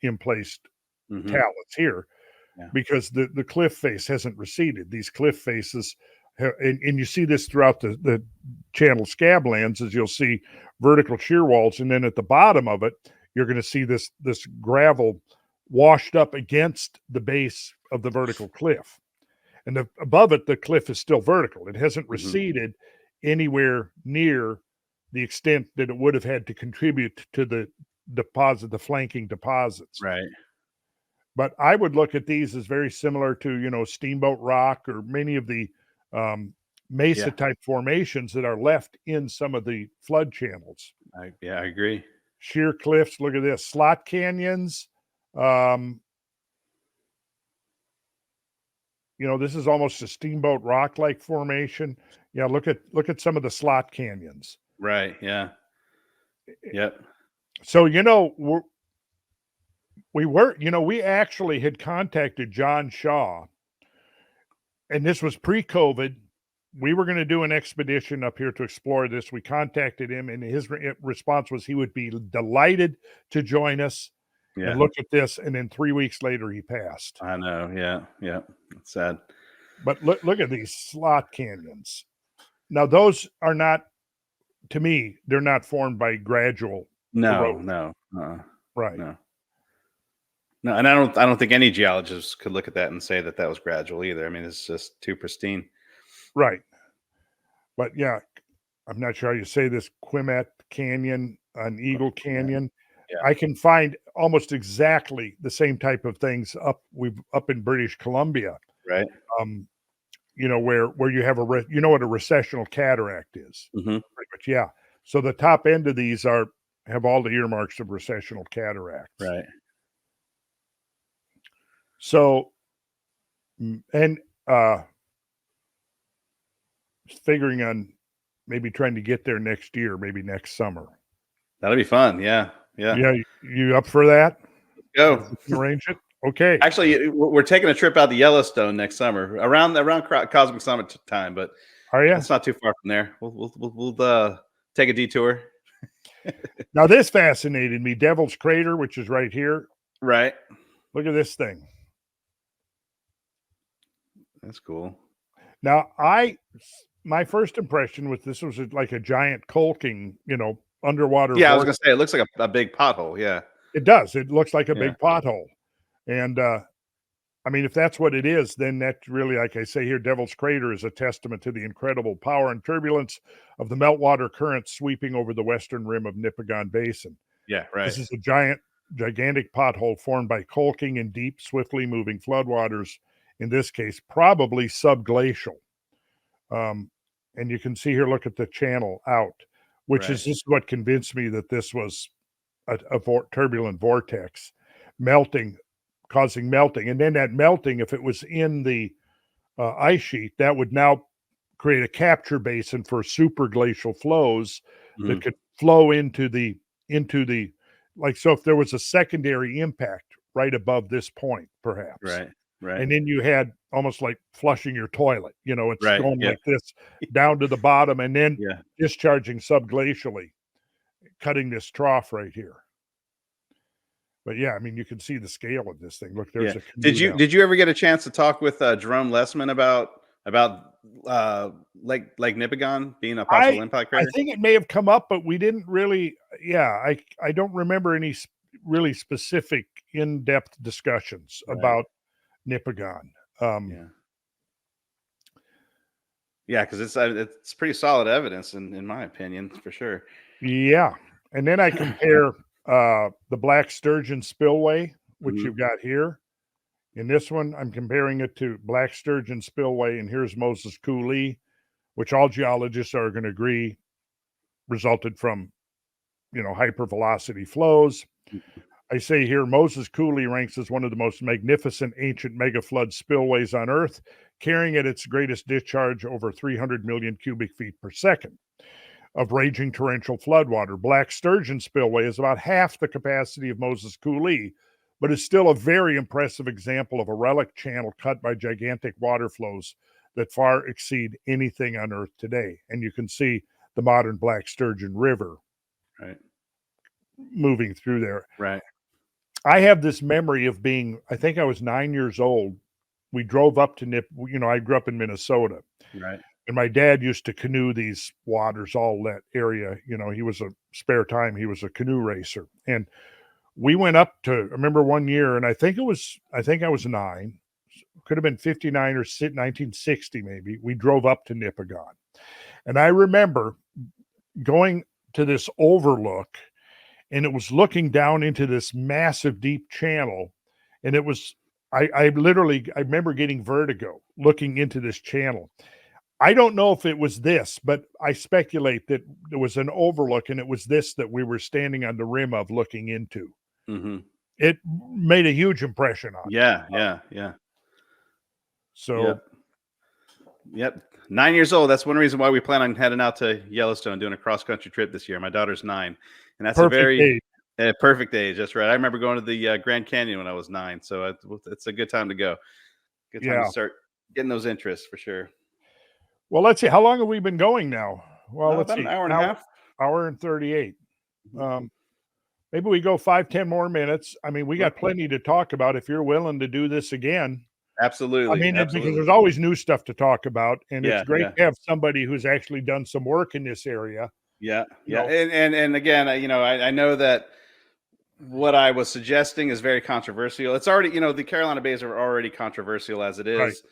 A: emplaced
B: Mhm.
A: talents here
B: Yeah.
A: because the cliff face hasn't receded. These cliff faces, and you see this throughout the channel scablands, as you'll see vertical shear walls, and then at the bottom of it, you're going to see this gravel washed up against the base of the vertical cliff. And above it, the cliff is still vertical. It hasn't
B: Mhm.
A: receded anywhere near the extent that it would have had to contribute to the flanking deposits.
B: Right.
A: But I would look at these as very similar to, Steamboat Rock or many of the mesa
B: Yeah.
A: type formations that are left in some of the flood channels.
B: I agree.
A: Sheer cliffs. Look at this. Slot canyons. This is almost a Steamboat Rock like formation. Yeah, look at some of the slot canyons.
B: Right. Yeah. Yep.
A: So, we actually had contacted John Shaw, and this was pre-COVID. We were going to do an expedition up here to explore this. We contacted him, and his response was he would be delighted to join us.
B: Yeah.
A: And look at this. And then 3 weeks later, he passed.
B: I know. Yeah. Yeah. It's sad.
A: But look at these slot canyons. Now, those are not, to me, they're not formed by gradual
B: No.
A: erosion.
B: No.
A: Right.
B: No. No. And I don't think any geologist could look at that and say that was gradual either. I mean, it's just too pristine.
A: Right. But yeah, I'm not sure how you say this, Quimet Canyon, an Eagle Canyon.
B: Yeah.
A: I can find almost exactly the same type of things up in British Columbia.
B: Right.
A: Where you have what a recessional cataract is.
B: Mhm.
A: Pretty much, yeah. So the top end of these have all the earmarks of recessional cataracts.
B: Right.
A: So, and figuring on maybe trying to get there next year, maybe next summer.
B: That'll be fun. Yeah. Yeah.
A: Yeah, you up for that?
B: Go.
A: Arrange it. Okay.
B: Actually, we're taking a trip out to Yellowstone next summer, around Cosmic Summit time, but
A: Are you?
B: it's not too far from there. We'll take a detour.
A: Now this fascinated me. Devil's Crater, which is right here.
B: Right.
A: Look at this thing.
B: That's cool.
A: Now my first impression was this was like a giant caulking, underwater.
B: Yeah, I was gonna say it looks like a big pothole. Yeah,
A: it does. It looks like a big pothole, and I mean, if that's what it is, then that really, like I say here, Devil's Crater is a testament to the incredible power and turbulence of the meltwater currents sweeping over the western rim of Nipigon Basin.
B: Yeah, right.
A: This is a gigantic pothole formed by caulking in deep, swiftly moving floodwaters. In this case, probably subglacial. And you can see here, look at the channel out, which is just what convinced me that this was a turbulent vortex causing melting. And then that melting, if it was in the ice sheet, that would now create a capture basin for superglacial flows that could flow into the so if there was a secondary impact right above this point, perhaps.
B: Right. Right.
A: And then you had almost like flushing your toilet, it's
B: Right,
A: going
B: yeah.
A: like this down to the bottom and then
B: Yeah.
A: discharging subglacially, cutting this trough right here. But yeah, I mean, you can see the scale of this thing. Look, there's a canoe down.
B: Did you ever get a chance to talk with Jerome Lessman about Lake Nipigon being a possible impact crater?
A: I think it may have come up, but we didn't really. Yeah, I don't remember any really specific in-depth discussions about Nipigon.
B: Yeah, because it's pretty solid evidence in my opinion, for sure.
A: Yeah. And then I compare the Black Sturgeon Spillway, which
B: Mhm.
A: you've got here. In this one, I'm comparing it to Black Sturgeon Spillway, and here's Moses Coulee, which all geologists are going to agree resulted from, hypervelocity flows. I say here Moses Coulee ranks as one of the most magnificent ancient megaflood spillways on Earth, carrying at its greatest discharge over 300 million cubic feet per second of raging torrential floodwater. Black Sturgeon Spillway is about half the capacity of Moses Coulee, but is still a very impressive example of a relic channel cut by gigantic water flows that far exceed anything on Earth today. And you can see the modern Black Sturgeon River
B: Right.
A: moving through there.
B: Right.
A: I have this memory of I think I was 9 years old. We drove up to I grew up in Minnesota.
B: Right.
A: And my dad used to canoe these waters, all that area. He was he was a canoe racer. And we went up I remember one year, and I think I was 9, could have been 59 or 1960 maybe. We drove up to Nipigon. And I remember going to this overlook, and it was looking down into this massive deep channel. And it was, I remember getting vertigo looking into this channel. I don't know if it was this, but I speculate that there was an overlook, and it was this that we were standing on the rim of looking into.
B: Mm-hmm.
A: It made a huge impression on me.
B: Yeah.
A: So,
B: Yep. 9 years old. That's one reason why we plan on heading out to Yellowstone, doing a cross country trip this year. My daughter's 9, and that's
A: perfect
B: a very
A: age.
B: perfect age. That's right. I remember going to the Grand Canyon when I was 9, so it's a good time to go. Good time to
A: Yeah.
B: start getting those interests for sure.
A: Well, let's see. How long have we been going now? Well, let's
B: About
A: see.
B: an hour and a half.
A: Hour and 38. Maybe we go 5-10 more minutes. I mean, we got plenty to talk about if you're willing to do this again.
B: Absolutely.
A: Because there's always new stuff to talk about, and it's great
B: Yeah.
A: to have somebody who's actually done some work in this area.
B: Yeah. And again, I know that what I was suggesting is very controversial. It's already, the Carolina Bays are already controversial as it is.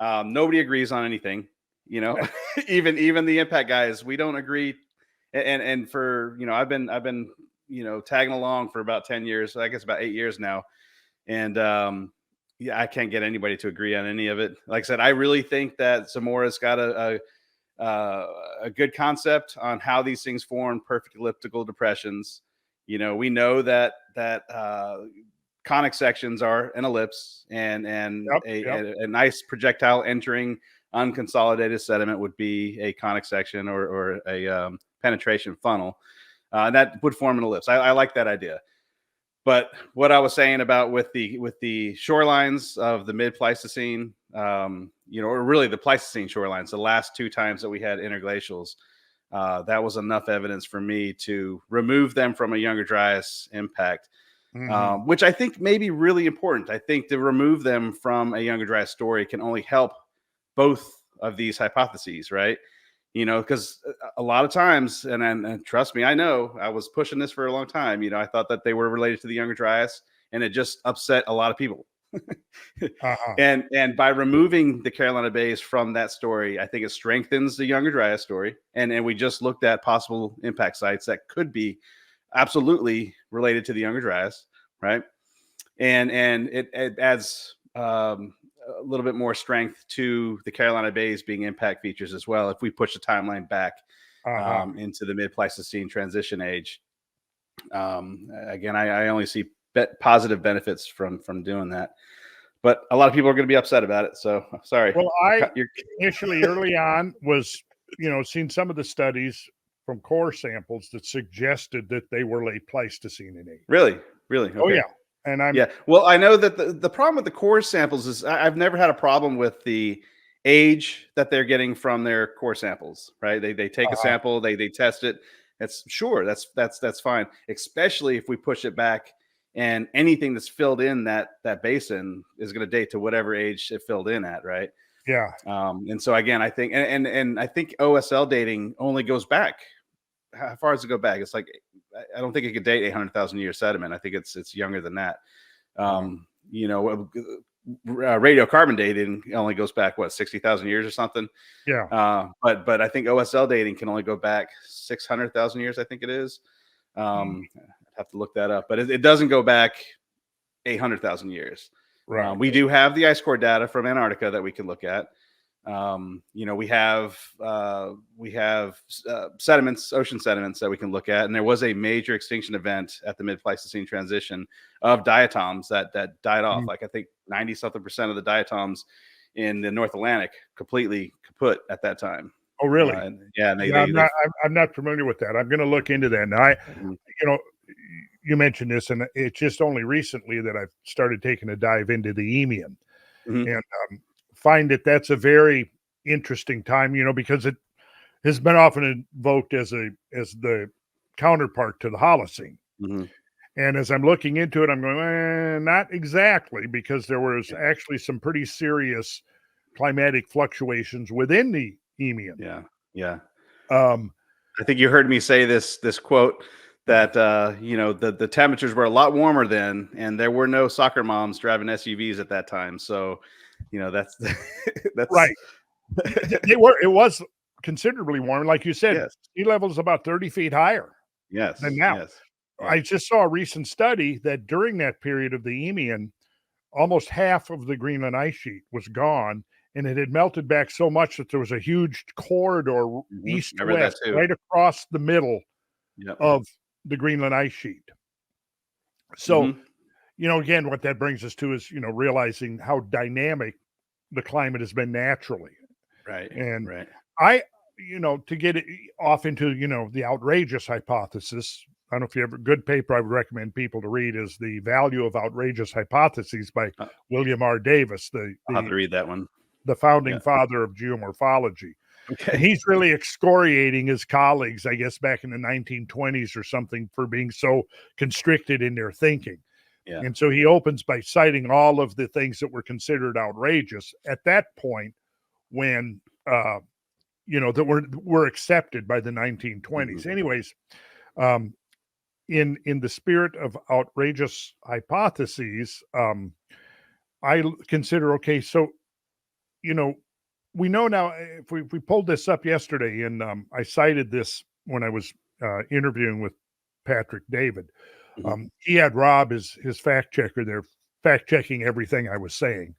A: Right.
B: Nobody agrees on anything, even the impact guys, we don't agree. And for, I've been, tagging along for about 10 years, I guess about 8 years now. And, I can't get anybody to agree on any of it. Like I said, I really think that Zamora's got a good concept on how these things form perfect elliptical depressions. We know that conic sections are an ellipse, and a nice projectile entering unconsolidated sediment would be a conic section or a penetration funnel. That would form an ellipse. I like that idea. But what I was saying about with the shorelines of the mid-Pleistocene, or really the Pleistocene shorelines, the last 2 times that we had interglacials, that was enough evidence for me to remove them from a Younger Dryas impact, which I think may be really important. I think to remove them from a Younger Dryas story can only help both of these hypotheses, right? Because a lot of times, and trust me, I know I was pushing this for a long time. I thought that they were related to the Younger Dryas, and it just upset a lot of people. And by removing the Carolina Bays from that story, I think it strengthens the Younger Dryas story. And we just looked at possible impact sites that could be absolutely related to the Younger Dryas, right? And it adds a little bit more strength to the Carolina Bays being impact features as well. If we push the timeline back into the mid-Pleistocene transition age, again, I only see positive benefits from doing that. But a lot of people are going to be upset about it. So sorry.
A: Well, initially early on was, seeing some of the studies from core samples that suggested that they were late Pleistocene in age.
B: Really? Okay.
A: Oh yeah. And
B: well, I know that the problem with the core samples is I've never had a problem with the age that they're getting from their core samples, right? They take a sample, they test it. That's fine, especially if we push it back and anything that's filled in that basin is going to date to whatever age it filled in at, right?
A: Yeah.
B: And so again, I think and I think OSL dating only goes back. How far does it go back? It's like, I don't think it could date 800,000 year sediment. I think it's younger than that. radiocarbon dating only goes back, what, 60,000 years or something.
A: Yeah.
B: But I think OSL dating can only go back 600,000 years. I think it is. I'd have to look that up, but it doesn't go back 800,000 years.
A: Right.
B: We do have the ice core data from Antarctica that we can look at. We have sediments, ocean sediments that we can look at, and there was a major extinction event at the mid-Pleistocene transition of diatoms that died off. Like I think 90-something% of the diatoms in the North Atlantic completely kaput at that time.
A: Oh, really? I'm not familiar with that. I'm going to look into that. Now, you mentioned this, and it's just only recently that I've started taking a dive into the Eemian, and find that that's a very interesting time, because it has been often invoked as the counterpart to the Holocene. And as I'm looking into it, I'm going, not exactly, because there was actually some pretty serious climatic fluctuations within the Eemian.
B: Yeah. I think you heard me say this quote that the temperatures were a lot warmer then, and there were no soccer moms driving SUVs at that time. So, that's
A: right. It was considerably warmer, like you said.
B: Yes.
A: Sea level is about 30 feet higher. Than now.
B: Yes.
A: I just saw a recent study that during that period of the Eemian, almost half of the Greenland ice sheet was gone, and it had melted back so much that there was a huge corridor east to west right across the middle of the Greenland ice sheet. So, again, what that brings us to is, realizing how dynamic the climate has been naturally.
B: Right.
A: And
B: right.
A: To get it off into, the outrageous hypothesis, I don't know if you have a good paper I would recommend people to read is The Value of Outrageous Hypotheses by William R. Davis.
B: I'll have to read that one.
A: The founding father of geomorphology. Okay. And he's really excoriating his colleagues, I guess, back in the 1920s or something for being so constricted in their thinking.
B: Yeah.
A: And so he opens by citing all of the things that were considered outrageous at that point when, that were accepted by the 1920s. Anyways, in the spirit of outrageous hypotheses, I consider, okay, so, we know now, if we pulled this up yesterday, and I cited this when I was interviewing with Patrick David. He had Rob, his fact checker there, fact checking everything I was saying.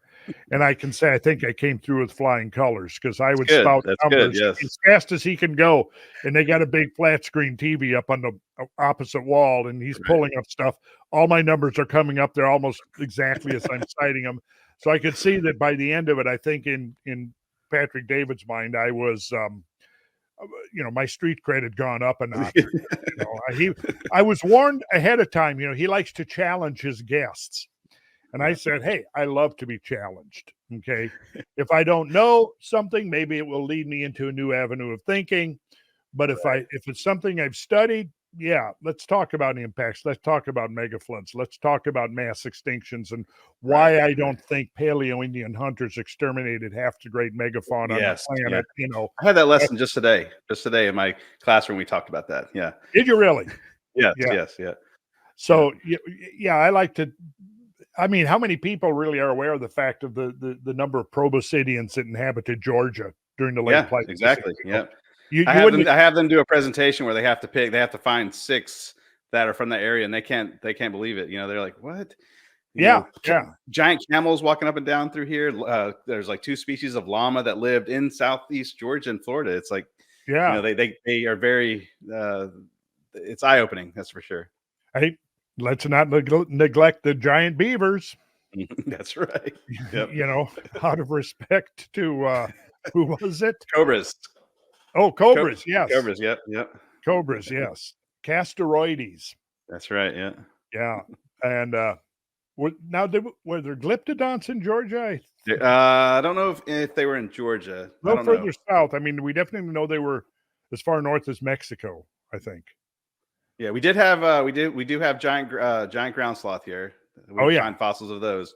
A: And I can say, I think I came through with flying colors, because I would spout numbers as fast as he can go. And they got a big flat screen TV up on the opposite wall, and he's pulling up stuff. All my numbers are coming up there almost exactly as I'm citing them. So I could see that by the end of it, I think in Patrick David's mind, I was, my street cred had gone up a notch. I was warned ahead of time. He likes to challenge his guests. And I said, hey, I love to be challenged. Okay. If I don't know something, maybe it will lead me into a new avenue of thinking. But if it's something I've studied, let's talk about impacts. Let's talk about megafloods. Let's talk about mass extinctions and why I don't think Paleo-Indian hunters exterminated half the great megafauna on the planet.
B: I had that lesson just today in my classroom. We talked about that. Yeah.
A: Did you really?
B: Yes.
A: So I like to. I mean, how many people really are aware of the fact of the number of proboscideans that inhabited Georgia during the late Pleistocene?
B: Exactly. Yeah. I have them do a presentation where they have to find 6 that are from that area, and they can't believe it. They're like, what? Giant camels walking up and down through here. There's like 2 species of llama that lived in Southeast Georgia and Florida. It's like, they are very, it's eye opening. That's for sure.
A: Hey, let's not neglect the giant beavers.
B: That's right. Yep.
A: Out of respect to, who was it?
B: Cobras.
A: Oh, cobras, yes.
B: Cobras, yep.
A: Cobras, yes. Castaroides.
B: That's right, yeah.
A: Yeah. And were there glyptodonts in Georgia?
B: I don't know if they were in Georgia.
A: No further south. I mean, we definitely know they were as far north as Mexico, I think.
B: Yeah, we did have we do have giant ground sloth here. We find fossils of those.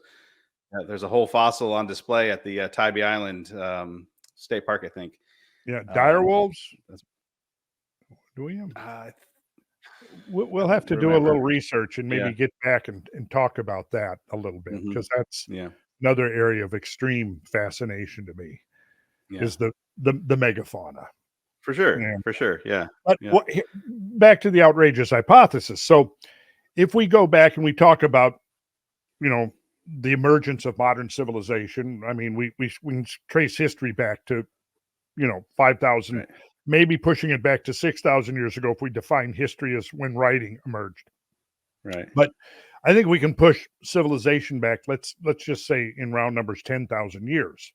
B: There's a whole fossil on display at the Tybee Island State Park, I think.
A: Yeah, dire wolves. Do we have? We'll have to do a little research and maybe get back and talk about that a little bit, because that's another area of extreme fascination to me
B: Yeah.
A: is the megafauna.
B: For sure.
A: Yeah.
B: For sure. Yeah.
A: But
B: Yeah.
A: back to the outrageous hypothesis. So if we go back and we talk about, the emergence of modern civilization, I mean, we can trace history back to, 5,000,
B: Right.
A: maybe pushing it back to 6,000 years ago if we define history as when writing emerged.
B: Right.
A: But I think we can push civilization back, let's just say in round numbers, 10,000 years.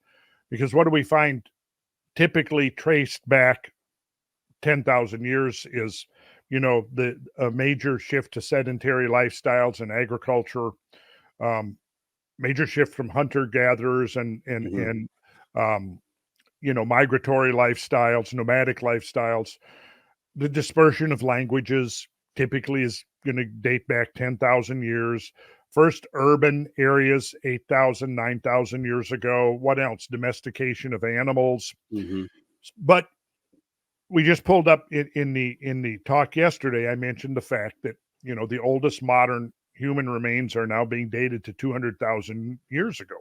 A: Because what do we find typically traced back 10,000 years is, a major shift to sedentary lifestyles and agriculture, major shift from hunter gatherers and um, migratory lifestyles, nomadic lifestyles. The dispersion of languages typically is going to date back 10,000 years. First urban areas, 8,000, 9,000 years ago. What else? Domestication of animals.
B: Mm-hmm.
A: But we just pulled up in the talk yesterday. I mentioned the fact that the oldest modern human remains are now being dated to 200,000 years ago.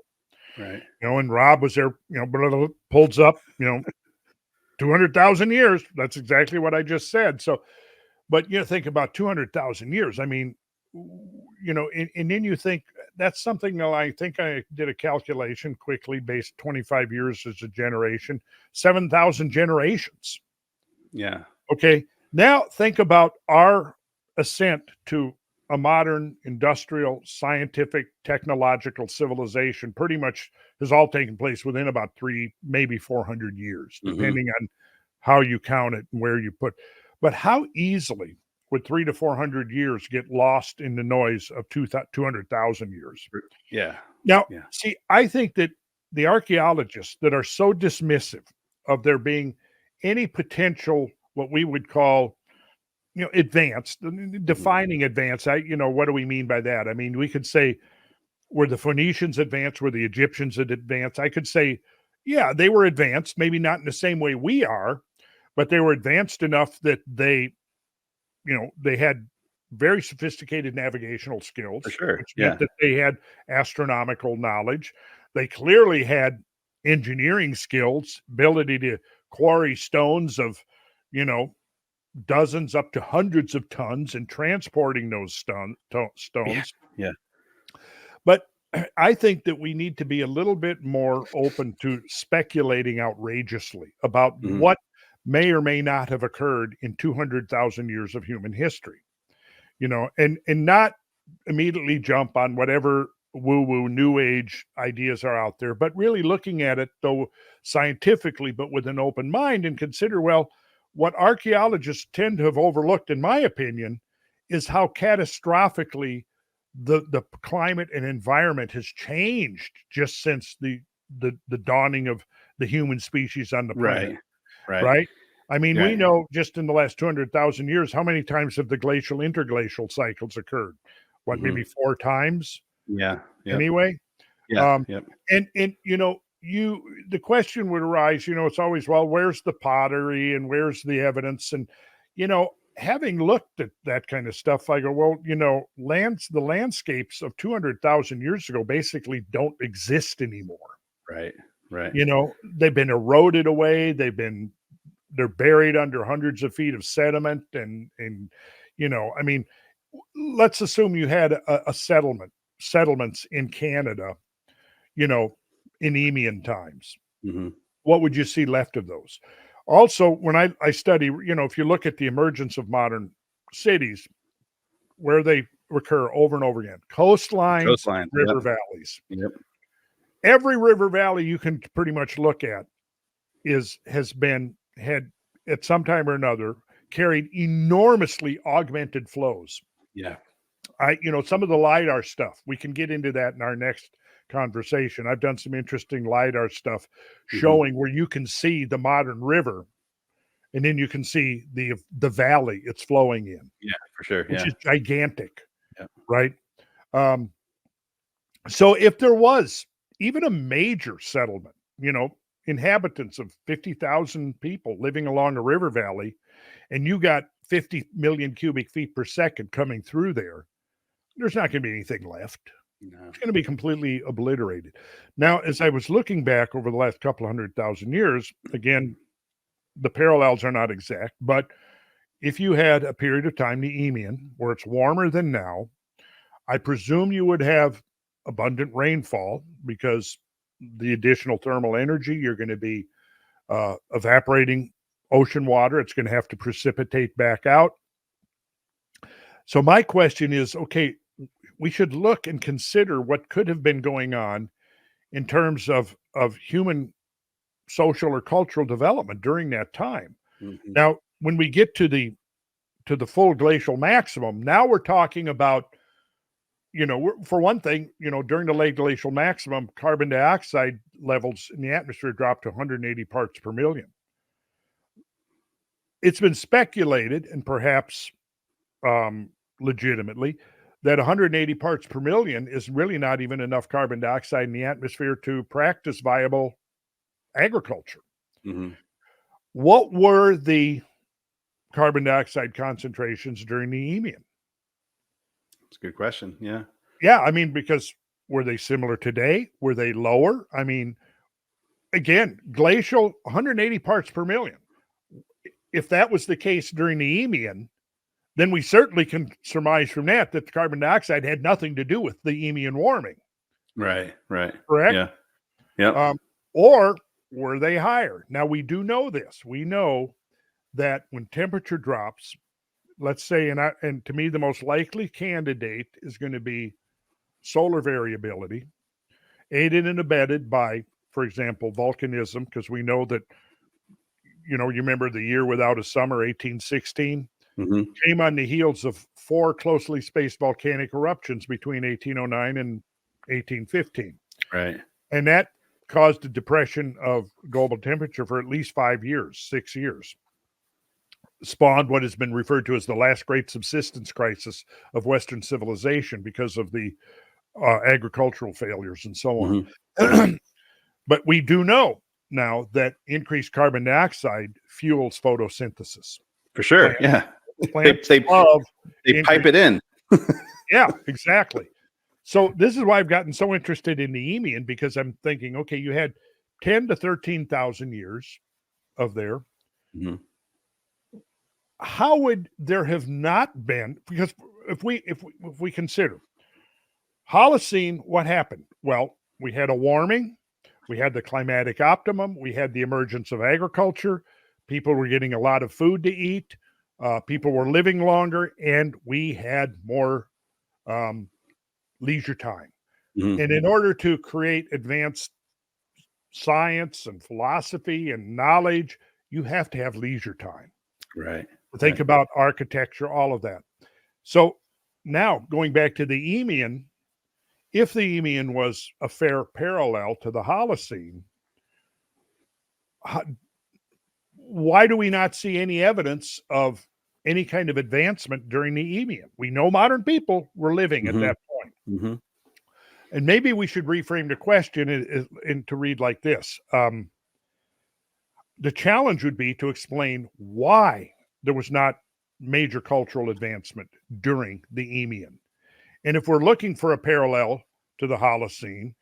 B: Right.
A: And Rob was there. Pulls up. 200,000 years. That's exactly what I just said. So, but think about 200,000 years. I mean, and then you think that's something that I think I did a calculation quickly based 25 years as a generation, 7,000 generations.
B: Yeah.
A: Okay. Now think about our ascent to a modern industrial, scientific, technological civilization pretty much has all taken place within about 3, maybe 400 years, depending on how you count it and where you put. But how easily would 300 to 400 years get lost in the noise of 200,000 years?
B: Yeah.
A: Now, see, I think that the archaeologists that are so dismissive of there being any potential, what we would call, advanced, defining advanced. What do we mean by that? I mean, we could say, were the Phoenicians advanced? Were the Egyptians advanced? I could say, yeah, they were advanced, maybe not in the same way we are, but they were advanced enough that they had very sophisticated navigational skills,
B: For sure.
A: which meant that they had astronomical knowledge. They clearly had engineering skills, ability to quarry stones of, dozens up to hundreds of tons and transporting those stones.
B: Yeah.
A: But I think that we need to be a little bit more open to speculating outrageously about what may or may not have occurred in 200,000 years of human history, and not immediately jump on whatever woo-woo new age ideas are out there, but really looking at it though scientifically, but with an open mind, and consider, well, what archaeologists tend to have overlooked, in my opinion, is how catastrophically the climate and environment has changed just since the dawning of the human species on the planet. Right? I mean, we know just in the last 200,000 years, how many times have the glacial interglacial cycles occurred? What, maybe 4 times?
B: Yeah.
A: Anyway.
B: Yeah.
A: And the question would arise, it's always, well, where's the pottery and where's the evidence? And, having looked at that kind of stuff, I go, well, the landscapes of 200,000 years ago basically don't exist anymore.
B: Right.
A: They've been eroded away. They're buried under hundreds of feet of sediment. And I mean, let's assume you had a settlements in Canada, in Nemean times. What would you see left of those? Also, when I study, if you look at the emergence of modern cities, where they recur over and over again, coastlines, river valleys.
B: Yep.
A: Every river valley you can pretty much look at had at some time or another carried enormously augmented flows.
B: Yeah.
A: Some of the LiDAR stuff, we can get into that in our next conversation. I've done some interesting LiDAR stuff showing where you can see the modern river and then you can see the valley it's flowing in.
B: Yeah, for sure.
A: Which is gigantic.
B: Yeah.
A: Right. So if there was even a major settlement, inhabitants of 50,000 people living along a river valley, and you got 50 million cubic feet per second coming through there, there's not going to be anything left.
B: No.
A: It's going to be completely obliterated. Now, as I was looking back over the last couple 100,000 years, again, the parallels are not exact, but if you had a period of time, the Eemian, where it's warmer than now, I presume you would have abundant rainfall because the additional thermal energy, you're going to be evaporating ocean water. It's going to have to precipitate back out. So my question is, okay, we should look and consider what could have been going on in terms of human social or cultural development during that time.
B: Mm-hmm.
A: Now, when we get to the full glacial maximum, now we're talking about, for one thing, during the late glacial maximum, carbon dioxide levels in the atmosphere dropped to 180 parts per million. It's been speculated, and perhaps legitimately, that 180 parts per million is really not even enough carbon dioxide in the atmosphere to practice viable agriculture.
B: Mm-hmm.
A: What were the carbon dioxide concentrations during the Eemian?
B: It's a good question. Yeah.
A: Yeah, I mean, because were they similar today? Were they lower? I mean, again, glacial 180 parts per million. If that was the case during the Eemian, then we certainly can surmise from that the carbon dioxide had nothing to do with the Eemian warming.
B: Right.
A: Correct?
B: Yeah. Yeah.
A: Or were they higher? Now, we do know this. We know that when temperature drops, let's say, and to me, the most likely candidate is going to be solar variability, aided and abetted by, for example, volcanism, because we know that, you remember the year without a summer, 1816,
B: Mm-hmm.
A: came on the heels of 4 closely spaced volcanic eruptions between 1809 and 1815.
B: Right.
A: And that caused a depression of global temperature for at least 6 years. Spawned what has been referred to as the last great subsistence crisis of Western civilization because of the agricultural failures and so on.
B: Mm-hmm.
A: But we do know now that increased carbon dioxide fuels photosynthesis.
B: For sure. Yeah.
A: Plants
B: They pipe it in.
A: Yeah, exactly. So this is why I've gotten so interested in the Eemian, because I'm thinking, okay, you had 10 to 13,000 years of there.
B: Mm-hmm.
A: How would there have not been? Because if we consider Holocene, what happened? Well, we had a warming, we had the climatic optimum, we had the emergence of agriculture, people were getting a lot of food to eat, people were living longer, and we had more leisure time.
B: Mm-hmm.
A: And in order to create advanced science and philosophy and knowledge, you have to have leisure time.
B: Right.
A: Think about architecture, all of that. So now going back to the Eemian, if the Eemian was a fair parallel to the Holocene, why do we not see any evidence of any kind of advancement during the Eemian? We know modern people were living
B: Mm-hmm.
A: at that point.
B: Mm-hmm.
A: And maybe we should reframe the question and to read like this. The challenge would be to explain why there was not major cultural advancement during the Eemian. And if we're looking for a parallel to the Holocene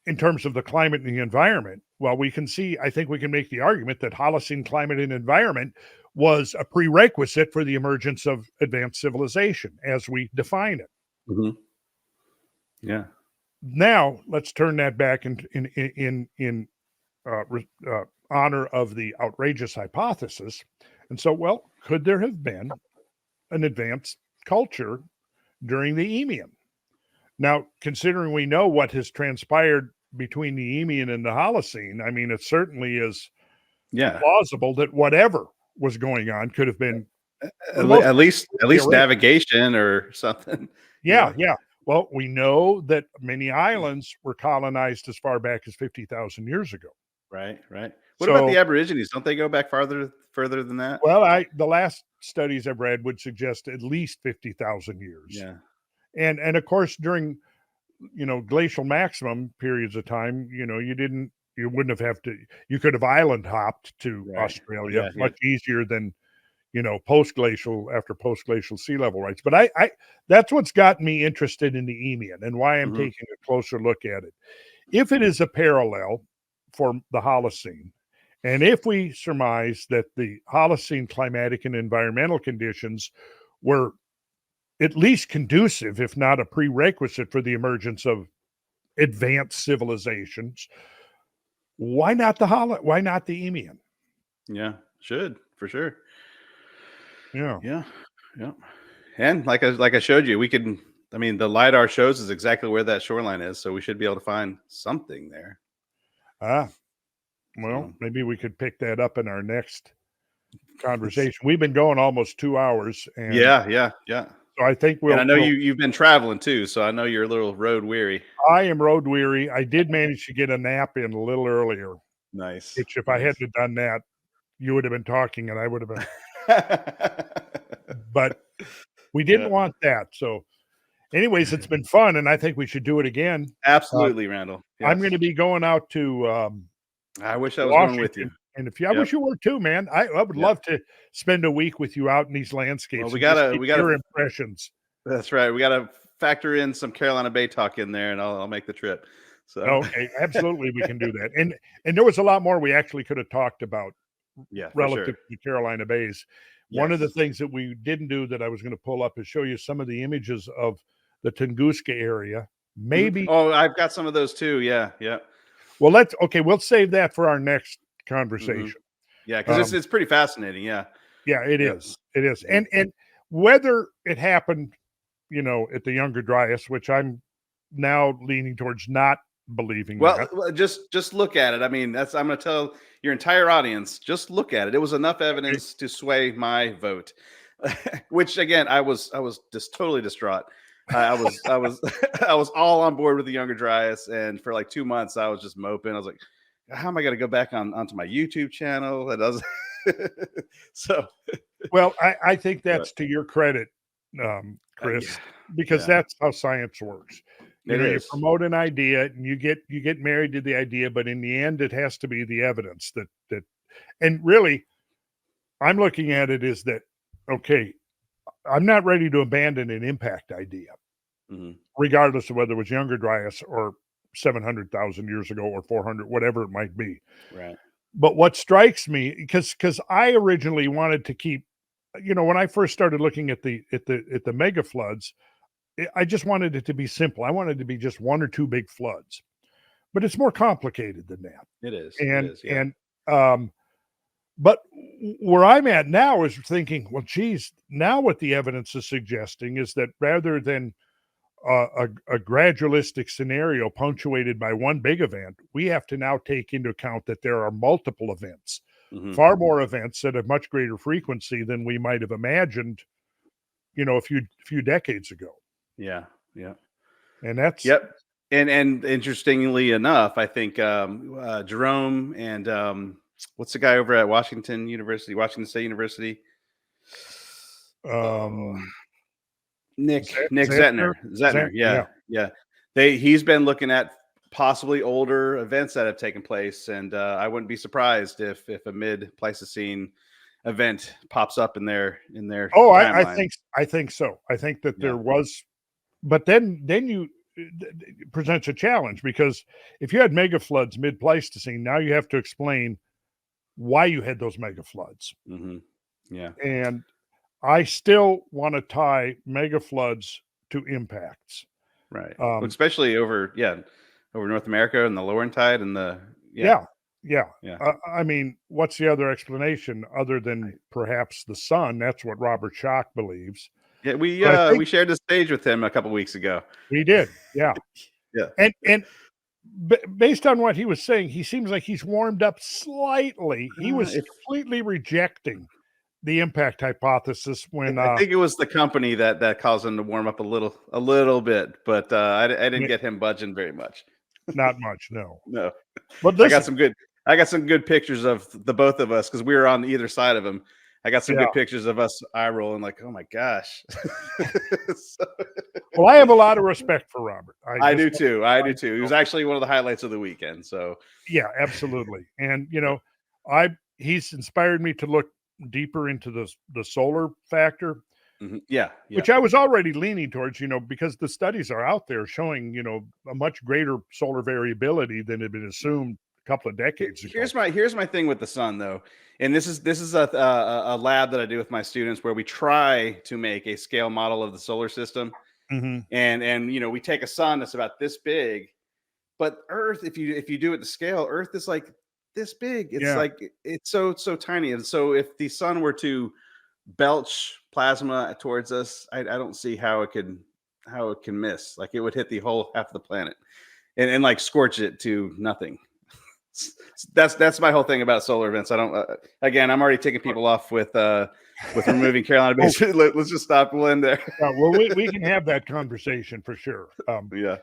A: in terms of the climate and the environment, well, I think we can make the argument that Holocene climate and environment was a prerequisite for the emergence of advanced civilization as we define it.
B: Mm-hmm. Yeah.
A: Now let's turn that back in honor of the outrageous hypothesis. And so, well, could there have been an advanced culture during the Eemian? Now, considering we know what has transpired between the Eemian and the Holocene, I mean, it certainly is plausible that whatever was going on could have been
B: at least navigation or something.
A: Yeah. Well, we know that many islands were colonized as far back as 50,000 years ago.
B: Right. What about the Aborigines? Don't they go back further than that?
A: Well, the last studies I've read would suggest at least 50,000 years.
B: Yeah.
A: And of course, during, glacial maximum periods of time, you could have island hopped to Australia much easier than, post-glacial after post-glacial sea level rise. But I that's what's gotten me interested in the Eemian and why I'm
B: Mhm.
A: taking a closer look at it. If it is a parallel for the Holocene, and if we surmise that the Holocene climatic and environmental conditions were at least conducive, if not a prerequisite for the emergence of advanced civilizations, why not the Eemian?
B: Yeah, should for sure.
A: Yeah.
B: Yeah, yeah. And like I showed you, we could. I mean, the lidar shows us exactly where that shoreline is, so we should be able to find something there.
A: Ah, well,
B: So,
A: maybe we could pick that up in our next conversation. We've been going almost 2 hours, and
B: yeah.
A: so I think
B: And I know
A: we'll
B: you've been traveling too, so I know you're a little road weary.
A: I am road weary. I did manage to get a nap in a little earlier,
B: Nice,
A: which if I
B: nice.
A: hadn't have done that, you would have been talking and I would have been, but we didn't
B: Yeah,
A: want that. So anyways, it's been fun, and I think we should do it again.
B: absolutely, Randall.
A: I'm
B: Yes,
A: gonna be going out to,
B: I wish I was going with you.
A: Washington, and if you I wish
B: Yep,
A: you were too, man. I would
B: yep.
A: love to spend a week with you out in these
B: Well,
A: landscapes
B: we
A: and just
B: gotta
A: get
B: we
A: your
B: gotta.
A: impressions.
B: That's right. We gotta factor in some Carolina Bay talk in there, and I'll make the trip. So,
A: Okay, absolutely, we can do that. And there was a lot more we actually could have talked about
B: yeah, for
A: relative
B: sure.
A: to the Carolina Bays. One of the
B: Yes.
A: things that we didn't do that I was gonna pull up is show you some of the images of the Tunguska area.
B: Mhm.
A: Maybe
B: Oh, I've got some of those too. Yeah, yeah.
A: well, we'll save that for our next
B: Hmm.
A: conversation.
B: Yeah, because it's
A: Um,
B: it's pretty fascinating. Yeah.
A: yeah, it
B: Yep.
A: is. It is.
B: Mhm.
A: And whether it happened, at the Younger Dryas, which I'm now leaning towards not believing
B: Well,
A: that.
B: just look at it. I mean, I'm going to tell your entire audience. Just look at it. It was enough
A: Okay.
B: evidence to sway my vote. Which again, I was just totally distraught. I was I was all on board with the Younger Dryas, and for like 2 months, I was just moping. I was like, how am I going to go back onto my YouTube channel? It doesn't. So,
A: Well, I think
B: but
A: that's to your credit,
B: yeah,
A: Chris, because
B: yeah,
A: that's how science works.
B: it
A: You
B: is.
A: promote an idea and you get married to the idea, but in the end, it has to be the evidence that and really, I'm looking at it is that okay, I'm not ready to abandon an impact idea,
B: Hmm.
A: regardless of whether it was Younger Dryas or 700,000 years ago or 400, whatever it might be.
B: Right.
A: But what strikes me, because I originally wanted to keep, when I first started looking at the mega floods, I just wanted it to be simple. I wanted it to be just one or two big floods, but it's more complicated than that.
B: It is. It
A: And
B: is. Yeah.
A: and but where I'm at now is thinking, well, geez, now what the evidence is suggesting is that rather than a gradualistic scenario punctuated by one big event, we have to now take into account that there are multiple events,
B: Hmm.
A: far more events at a much greater frequency than we might have imagined, a few decades ago.
B: Yeah. Yeah.
A: And that's
B: Yep. And interestingly enough, I think Jerome and what's the guy over at Washington State University? Oh,
A: um
B: Nick
A: Zantner.
B: Zentner.
A: Yeah.
B: Yeah, yeah. He's been looking at possibly older events that have taken place, and I wouldn't be surprised if a mid Pleistocene event pops up in their
A: Oh,
B: timeline.
A: I think so. I think that
B: Yeah.
A: there was, but then you presents a challenge because if you had mega floods mid Pleistocene, now you have to explain why you had those mega floods.
B: Hmm. Yeah.
A: And I still want to tie mega floods to impacts.
B: Right. Well,
A: Um,
B: especially over North America and the Laurentide and the yeah,
A: yeah, yeah.
B: yeah.
A: I mean, what's the other explanation other than perhaps the sun? That's what Robert Schoch believes.
B: Yeah,
A: But I think
B: we shared the stage with him a couple weeks ago.
A: we did. Yeah.
B: Yeah.
A: And based on what he was saying, he seems like he's warmed up slightly. He was
B: If
A: completely rejecting the impact hypothesis when
B: I think it was the company that caused him to warm up a little bit, but I didn't get him budging very much.
A: not much, no.
B: No,
A: But
B: I got
A: listen,
B: some good I got some good pictures of the both of us because we were on either side of him. I got some
A: yeah.
B: good pictures of us eye rolling like, oh my gosh. So,
A: Well, I have a lot of respect for Robert.
B: I
A: Just
B: do too. I do too. He was actually one of the highlights of the weekend. So
A: yeah, absolutely. And I he's inspired me to look deeper into the solar factor,
B: yeah,
A: which I was already leaning towards, because the studies are out there showing, a much greater solar variability than had been assumed a couple of decades ago.
B: Here's my thing with the sun, though, and this is a lab that I do with my students where we try to make a scale model of the solar system, and we take a sun that's about this big, but Earth, if you do it to scale, Earth is like this big. It's like it's so tiny, and so if the sun were to belch plasma towards us, I don't see how it can miss. Like it would hit the whole half of the planet and like scorch it to nothing. That's my whole thing about solar events. I don't again, I'm already taking people off with removing Carolina Basin. Let's just stop. We'll end there.
A: Well, we can have that conversation for sure.
B: Yeah.